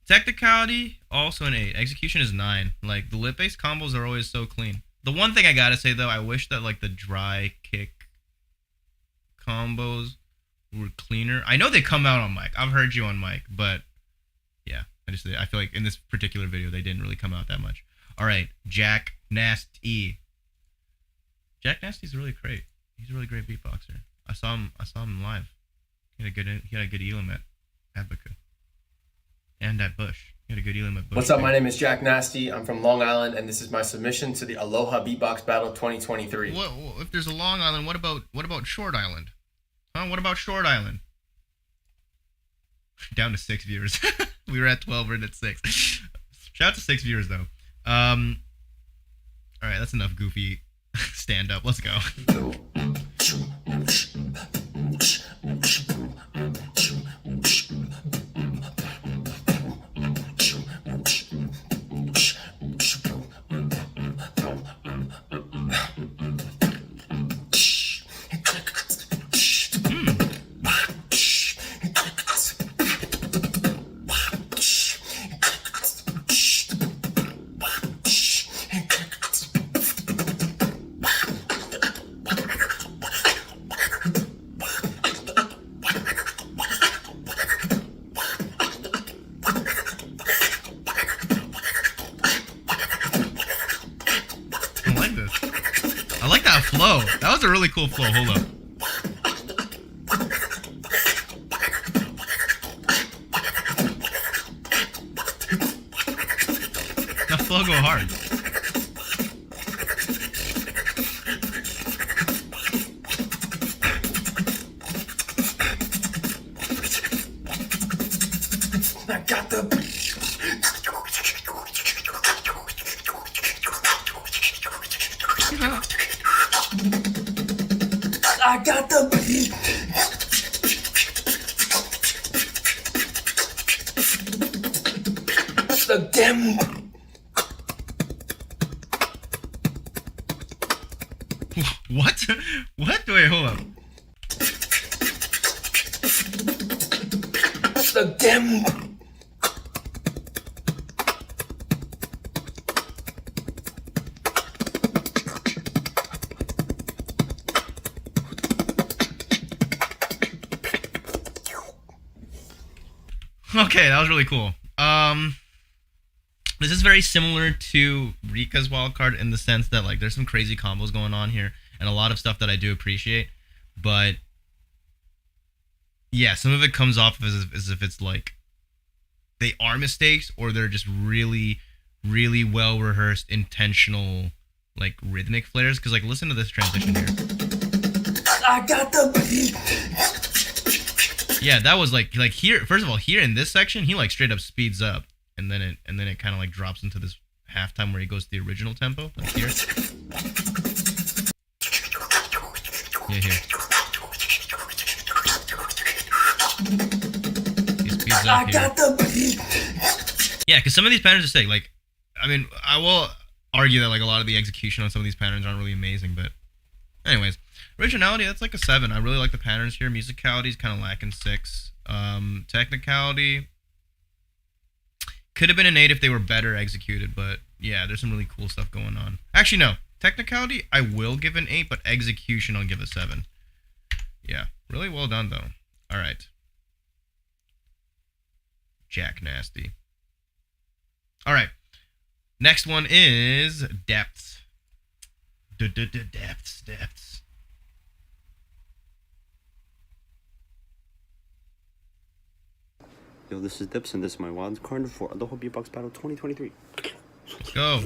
Technicality, also an 8. Execution is 9. Like the lip-based combos are always so clean. The one thing I gotta say though, I wish that like the dry kick combos were cleaner. I know they come out on mic. I've heard you on mic, but yeah, I feel like in this particular video they didn't really come out that much. All right, Jack Nasty. Jack Nasty's really great. He's a really great beatboxer. I saw him live. He had a good elim at Abaca and at Bush. He had a good elim at Bush. What's up? My name is Jack Nasty. I'm from Long Island, and this is my submission to the Aloha Beatbox Battle 2023. What if there's a Long Island? What about Short Island? Huh? What about Short Island? Down to 6 viewers. We were at 12. We're at 6. Shout out to 6 viewers though. All right, that's enough goofy stand up. Let's go. That was a really cool flow. Hold up. That flow go hard. I got the... I got the beat. Again. What? What? Wait, hold up. Again. Okay, that was really cool. This is very similar to Rika's wildcard in the sense that like there's some crazy combos going on here and a lot of stuff that I do appreciate, but yeah, some of it comes off as if it's like they are mistakes or they're just really, really well rehearsed, intentional like rhythmic flares. Because like listen to this transition here. I got the beat. Yeah, that was like here. First of all, here in this section, he like straight up speeds up and then it kind of like drops into this halftime where he goes to the original tempo, like here. Yeah, here. He's up here. Yeah, because some of these patterns are sick. Like, I mean, I will argue that like a lot of the execution on some of these patterns aren't really amazing, but anyways, originality, that's like a 7. I really like the patterns here. Musicality is kind of lacking 6. Technicality could have been an 8 if they were better executed, but yeah, there's some really cool stuff going on. Actually, no. Technicality, I will give an 8, but execution, I'll give a 7. Yeah, really well done, though. All right. Jack Nasty. All right. Next one is depths. Depths. Yo, this is Dips, and this is my wild card for Aloha Beatbox Battle 2023. Let's go.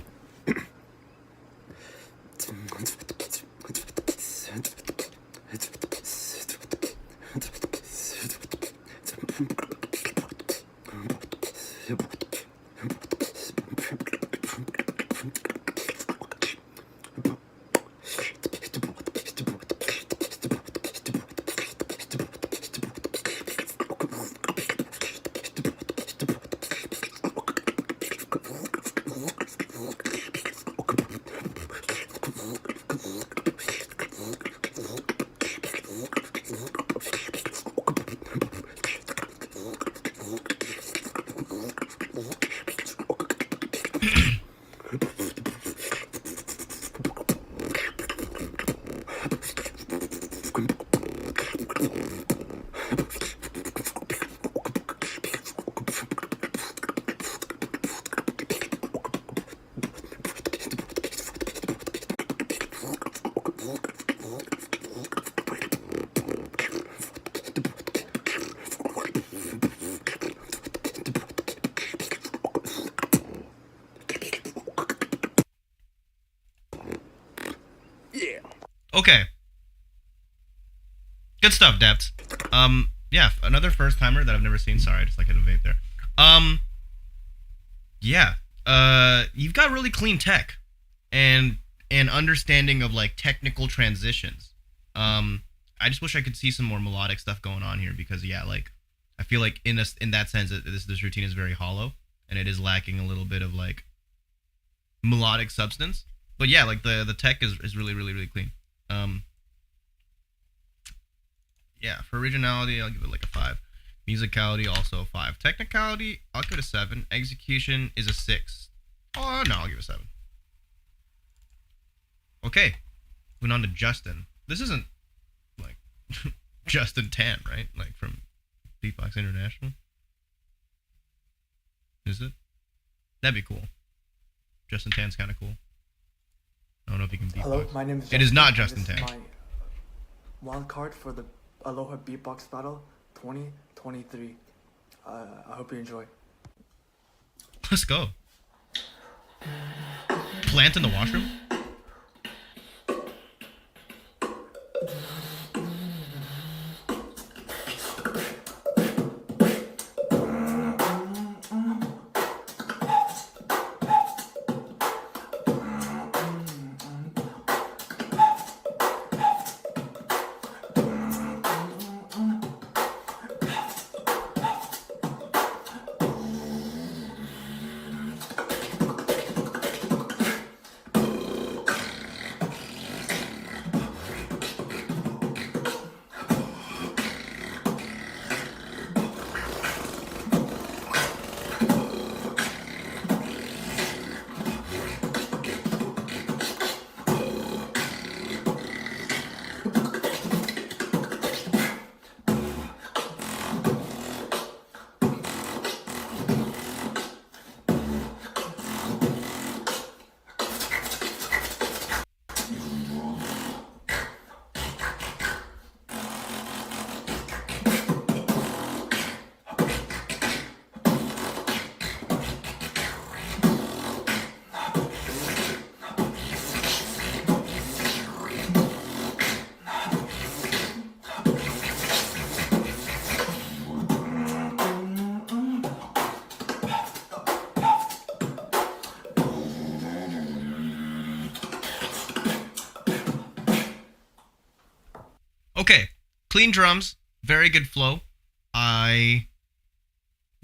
Okay. Good stuff, Depths. Yeah, another first timer that I've never seen. Sorry, I just like hit a vape there. Yeah. You've got really clean tech and understanding of like technical transitions. I just wish I could see some more melodic stuff going on here because yeah, like I feel like in that sense this routine is very hollow and it is lacking a little bit of like melodic substance. But yeah, like the tech is really clean. Yeah, for originality, I'll give it like a 5. Musicality, also a 5. Technicality, I'll give it a 7. Execution is a 6. Oh, no, I'll give it a 7. Okay, moving on to Justin. This isn't, like, Justin Tan, right? Like, from Beatbox International? Is it? That'd be cool. Justin Tan's kind of cool. I don't know if you can beatbox. Hello, my name is It is not Justin Tan. Tan. This is my wild card for the Aloha Beatbox Battle 2023. I hope you enjoy. Let's go. Plant in the washroom? clean drums, very good flow. I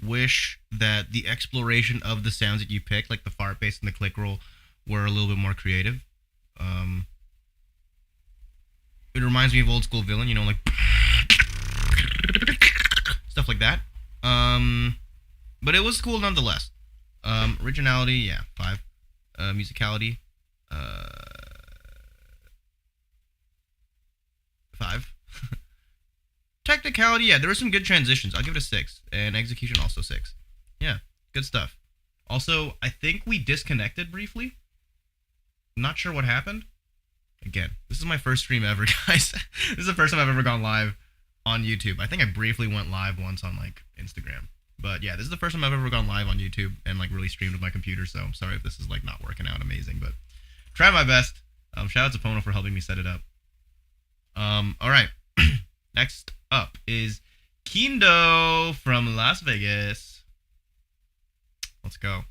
wish that the exploration of the sounds that you pick, like the fart bass and the click roll, were a little bit more creative. It reminds me of old school Villain, you know, like stuff like that. But it was cool nonetheless. Originality, yeah, 5. Musicality, 5. Technicality, yeah, there were some good transitions. I'll give it a 6. And execution also 6. Yeah, good stuff. Also, I think we disconnected briefly. Not sure what happened. Again, this is my first stream ever, guys. This is the first time I've ever gone live on YouTube. I think I briefly went live once on like Instagram. But yeah, this is the first time I've ever gone live on YouTube and like really streamed with my computer. So I'm sorry if this is like not working out amazing, but try my best. Shout out to Pono for helping me set it up. All right. Next up is Kindo from Las Vegas. Let's go.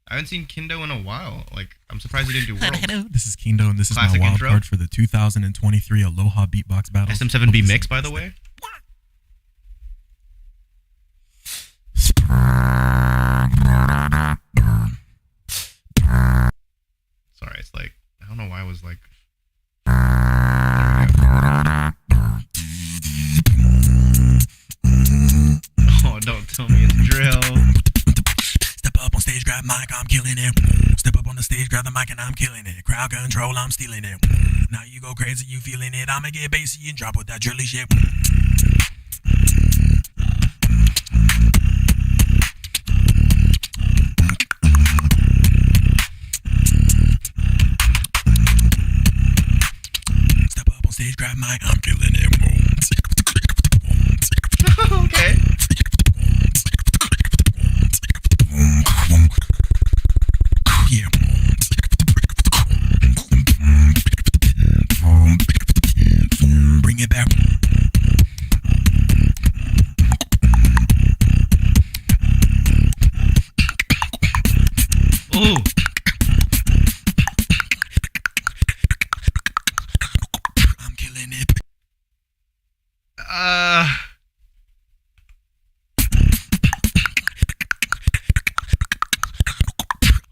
I haven't seen Kindo in a while. Like, I'm surprised he didn't do Worlds. Hello, this is Kindo, and this is Classic my wild intro. card for the 2023 Aloha Beatbox Battle. SM7B mix, by the way. Sorry, it's like, I don't know why I was like... Oh, don't tell me it's drill. Step up on stage, grab mic, I'm killing it. Step up on the stage, grab the mic, and I'm killing it. Crowd control, I'm stealing it. Now you go crazy, you feeling it. I'ma get bassy and drop with that drilly shit. Step up on stage, grab mic, I'm killing it. Okay. Yeah. Bring it back. Ooh. I'm killing it.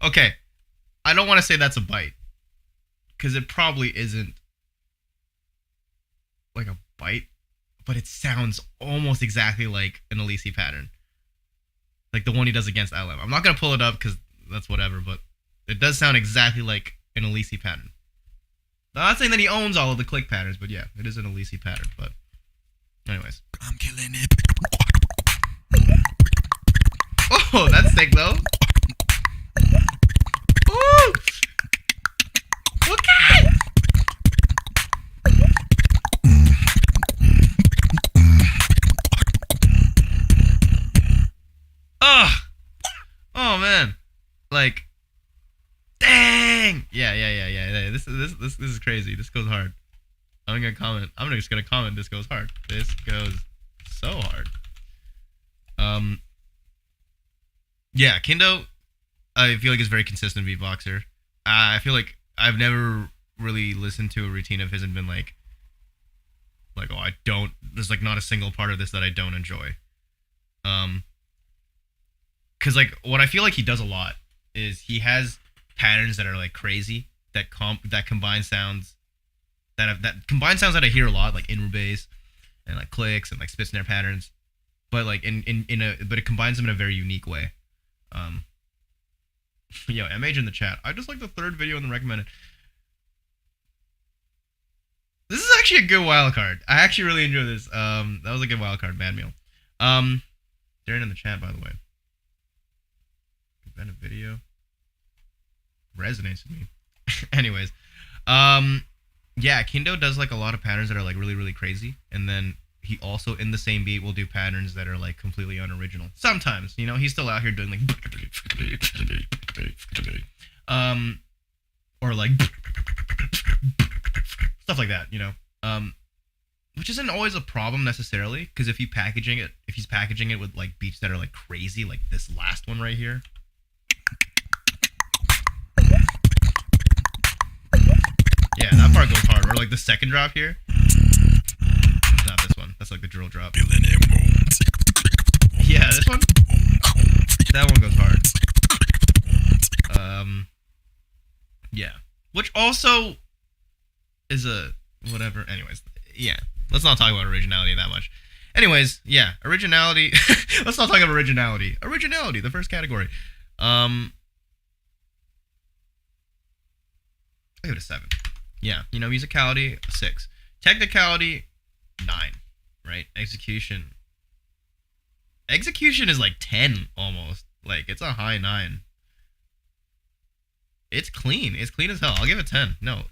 Okay. I don't want to say that's a bite. Because it probably isn't like a bite. But it sounds almost exactly like an Elise pattern. Like the one he does against LM. I'm not going to pull it up because that's whatever. But it does sound exactly like an Elise pattern. I'm not saying that he owns all of the click patterns. But yeah, it is an Elise pattern. But anyways. I'm killing it. Oh, that's sick though. Ooh! Okay! Ugh! Oh man. Like dang! Yeah. This is crazy. This goes hard. I'm just gonna comment this goes hard. This goes so hard. Yeah, Kindo, I feel like is very consistent beatboxer. I feel like I've never really listened to a routine of his and been like, oh, I don't. There's like not a single part of this that I don't enjoy. Cause like what I feel like he does a lot is he has patterns that are like crazy that combine sounds that combine sounds that I hear a lot, like inward bass and like clicks and like spit snare patterns, but like but it combines them in a very unique way. Yo, MH in the chat. I just like the third video in the recommended. This is actually a good wild card. I actually really enjoy this. That was a good wild card, bad meal. Darren in the chat, by the way. Been a video. Resonates with me. Anyways, yeah, Kindo does like a lot of patterns that are like really, really crazy, and then he also in the same beat will do patterns that are like completely unoriginal. Sometimes, you know, he's still out here doing like or like stuff like that, you know. Which isn't always a problem necessarily, because if he's packaging it with like beats that are like crazy, like this last one right here. Yeah, that part goes hard. Or like the second drop here. Not this one. That's like the drill drop. Yeah, this one. That one goes hard. Yeah. Which also is a whatever. Anyways, yeah. Let's not talk about originality that much. Anyways, yeah, originality. Let's not talk about originality. Originality, the first category. I give it a 7. Yeah, you know, musicality, a 6. Technicality, 9. Right? Execution is like 10 almost. Like, it's a high 9. It's clean. It's clean as hell. I'll give it 10. No.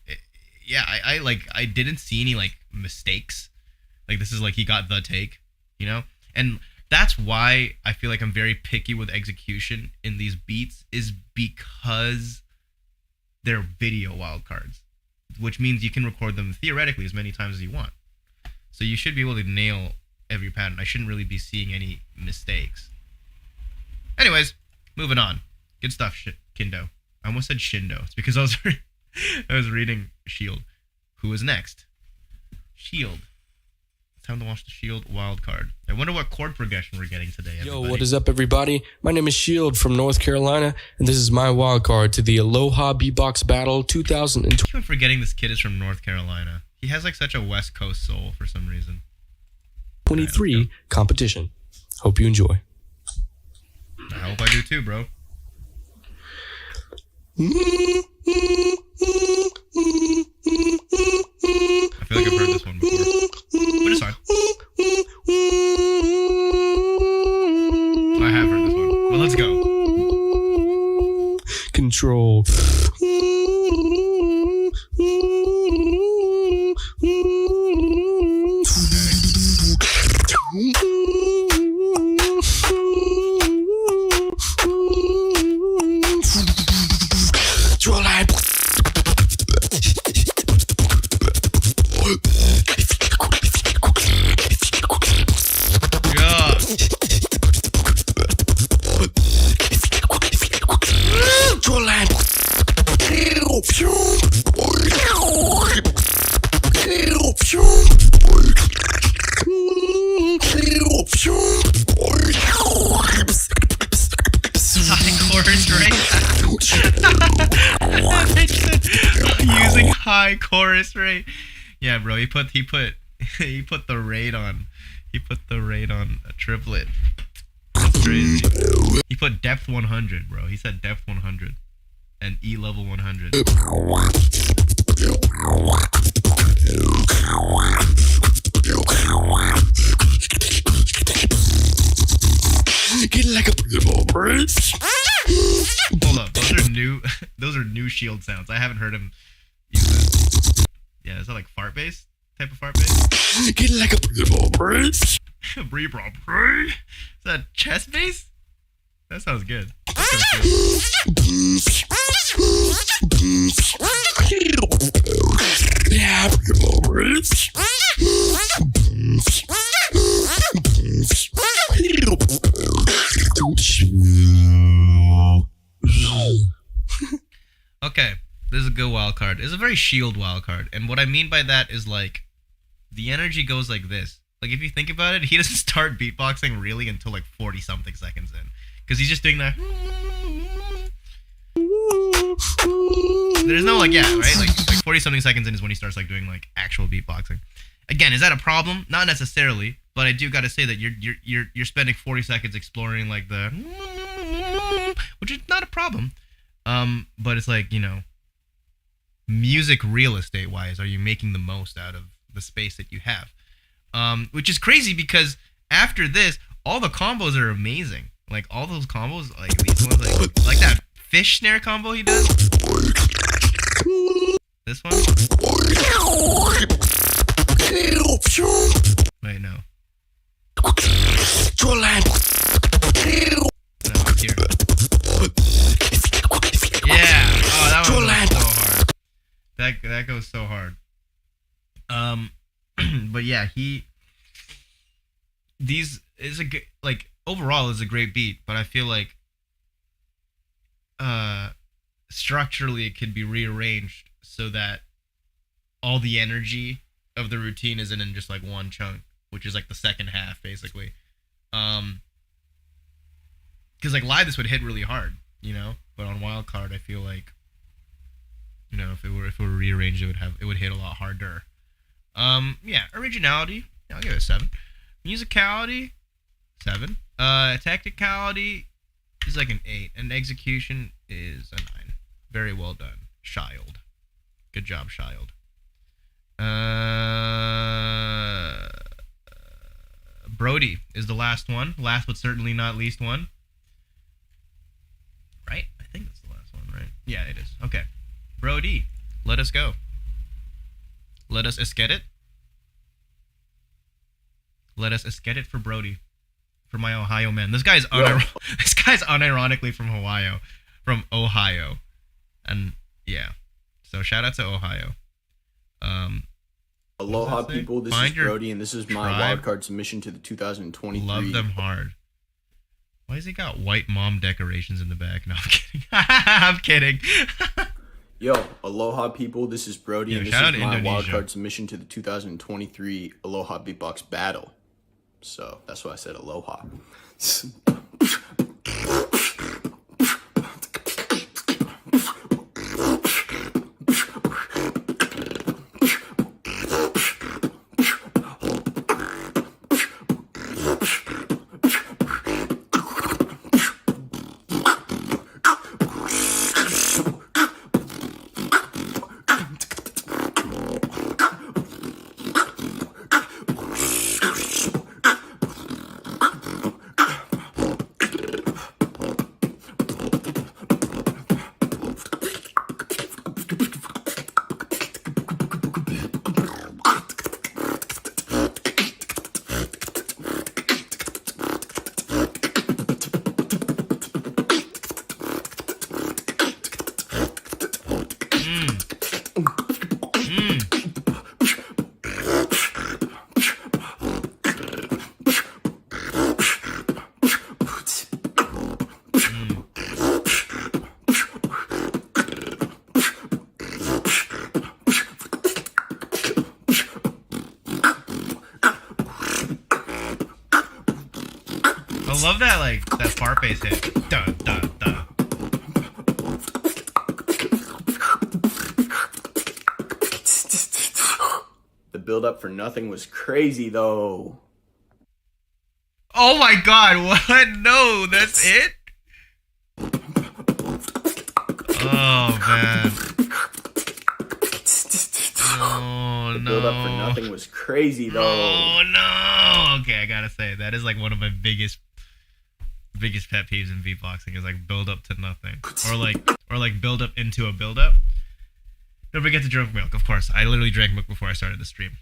I didn't see any, like, mistakes. Like, this is like he got the take, you know? And that's why I feel like I'm very picky with execution in these beats, is because they're video wildcards, which means you can record them theoretically as many times as you want. So you should be able to nail every pattern. I shouldn't really be seeing any mistakes. Anyways, moving on. Good stuff, Kindo. I almost said Shindo. It's because I was reading Shield. Who is next? Shield. Time to watch the Shield wildcard. I wonder what chord progression we're getting today, everybody. Yo, what is up, everybody? My name is Shield from North Carolina, and this is my wildcard to the Aloha Beatbox Battle 2020. I keep forgetting this kid is from North Carolina. He has like such a West Coast soul for some reason. 23 competition. Hope you enjoy. I hope I do too, bro. I feel like I've heard this one before. But it's fine. I have heard this one. Well, let's go. Control. Using high chorus rate. Yeah, bro, he put the rate on. He put the rate on a triplet. That's crazy. He put depth 100, bro. He said depth 100 and E level 100. Get like a Hold up, those are new Shield sounds. I haven't heard him use that. Yeah, is that like fart bass? Type of fart bass? Get like a Is that chest bass? That sounds good. Okay, this is a good wild card. It's a very Shield wild card, and what I mean by that is like the energy goes like this. Like if you think about it, he doesn't start beatboxing really until like 40 something seconds in, because he's just doing that. There's no like right like 40 something seconds in is when he starts like doing like actual beatboxing. Again, is that a problem? Not necessarily, but I do got to say that you're spending 40 seconds exploring like the, which is not a problem. But it's like, you know, music real estate wise, are you making the most out of the space that you have? Which is crazy because after this, all the combos are amazing. Like all those combos, like these ones, like that fish snare combo he does. This one. Wait, no. No, it's here. Yeah. Oh, that one goes so hard. That goes so hard. But yeah, these is a good, like overall is a great beat, but I feel like structurally it could be rearranged so that all the energy of the routine isn't in just like one chunk. which is like the second half basically. Because like live this would hit really hard, you know, but on Wildcard I feel like, you know, if it were rearranged, it would hit a lot harder. Yeah, originality, I'll give it a 7. Musicality, 7. Technicality is like an 8, and execution is a 9. Very well done, Child. Good job, Child. Brody is the last one. Last but certainly not least one. Right? I think that's the last one, right? Yeah, it is. Okay. Brody, let us go. Let us esket it. Let us esket it for Brody. For my Ohio man. This guy's unironically from Ohio. And yeah. So shout out to Ohio. Aloha people, this is Brody, and this is my wildcard submission to the 2023. Love them hard. Why has he got white mom decorations in the back? No, I'm kidding. I'm kidding. Yo, Aloha people, this is Brody, and this is my wildcard submission to the 2023 Aloha Beatbox Battle. So that's why I said Aloha. I love that, like, that fart bass hit. Dun, dun, dun. The build up for nothing was crazy, though. Oh my god, what? No, that's it? Oh, man. Oh, the build up for nothing was crazy, though. Oh, no. Okay, I gotta say, that is like one of my biggest pet peeves in beatboxing is like build up to nothing, or like build up into a build up. Don't forget to drink milk, of course. I literally drank milk before I started the stream.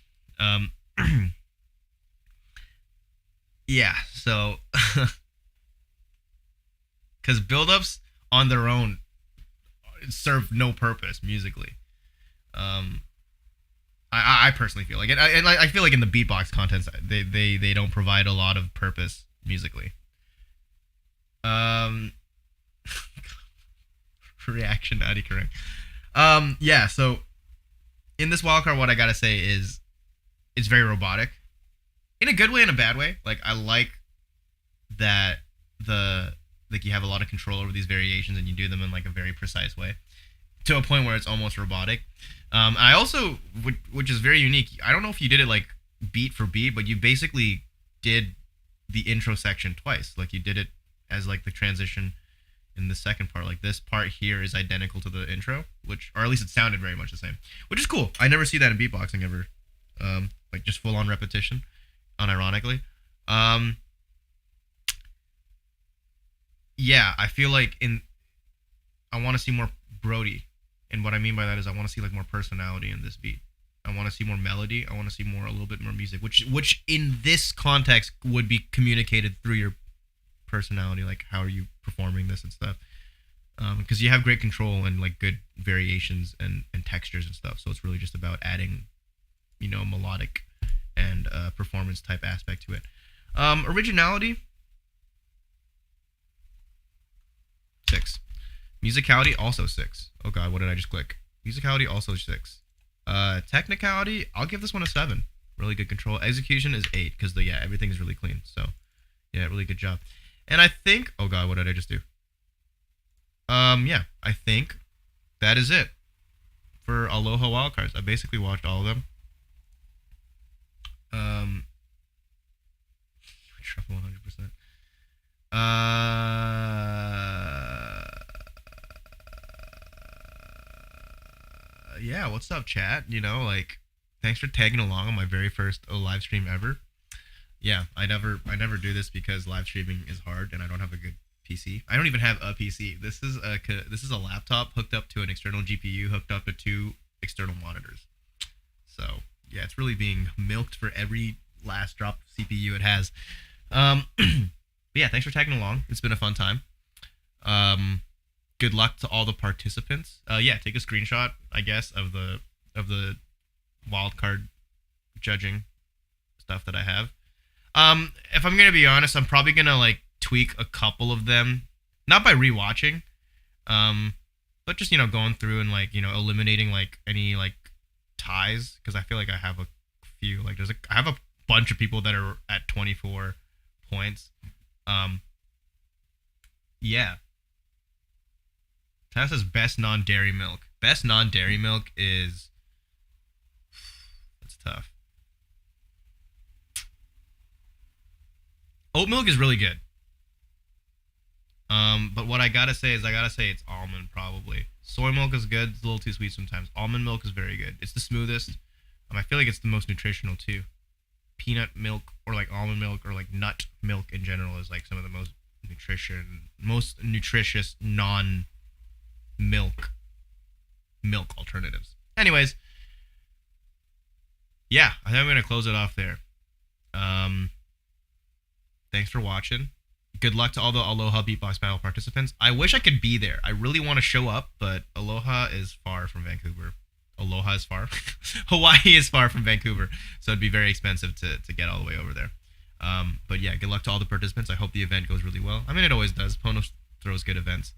Yeah, so because build ups on their own serve no purpose musically. I personally feel like it. I feel like in the beatbox content, they don't provide a lot of purpose musically. Reaction to Adi Karim. Yeah, so in this wildcard, what I gotta say is it's very robotic. In a good way and a bad way. Like, I like that you have a lot of control over these variations and you do them in like a very precise way. To a point where it's almost robotic. I also, which is very unique, I don't know if you did it like beat for beat, but you basically did the intro section twice. Like, you did it as like the transition in the second part. Like, this part here is identical to the intro, or at least it sounded very much the same, which is cool. I never see that in beatboxing ever. Like, just full on repetition, unironically. Yeah, I feel like I want to see more Brody. And what I mean by that is I want to see like more personality in this beat. I want to see more melody. I want to see a little bit more music, which in this context would be communicated through your personality. Like, how are you performing this and stuff? Because you have great control and like good variations and textures and stuff. So it's really just about adding, melodic and performance type aspect to it. Originality, 6. Musicality, also 6. Oh god, what did I just click? Musicality, also 6. Technicality, I'll give this one a 7. Really good control. Execution is 8 because everything is really clean. So yeah, really good job. And I think, oh god, what did I just do? Yeah, I think that is it for Aloha wildcards. I basically watched all of them. Shuffle 100%. Yeah, what's up, chat? You know, like, thanks for tagging along on my very first live stream ever. Yeah, I never do this because live streaming is hard and I don't have a good PC. I don't even have a PC. This is a laptop hooked up to an external GPU hooked up to 2 external monitors. So yeah, it's really being milked for every last drop of CPU it has. But yeah, thanks for tagging along. It's been a fun time. Good luck to all the participants. Yeah, take a screenshot, I guess, of the wildcard judging stuff that I have. If I'm gonna be honest, I'm probably gonna like tweak a couple of them, not by rewatching, but just going through and like eliminating like any like ties, because I feel like I have a few like I have a bunch of people that are at 24 points. Yeah. Taz says best non-dairy milk. Best non-dairy milk is... That's tough. Oat milk is really good. But what I gotta say it's almond probably. Soy milk is good. It's a little too sweet sometimes. Almond milk is very good. It's the smoothest. I feel like it's the most nutritional too. Peanut milk or like almond milk or like nut milk in general is like some of the most nutritious non-milk alternatives. Anyways, yeah, I think I'm gonna close it off there. Thanks for watching. Good luck to all the Aloha Beatbox Battle participants. I wish I could be there. I really want to show up, but Aloha is far from Vancouver. Aloha is far. Hawaii is far from Vancouver, so it'd be very expensive to get all the way over there. But yeah, good luck to all the participants. I hope the event goes really well. I mean, it always does. Pono throws good events.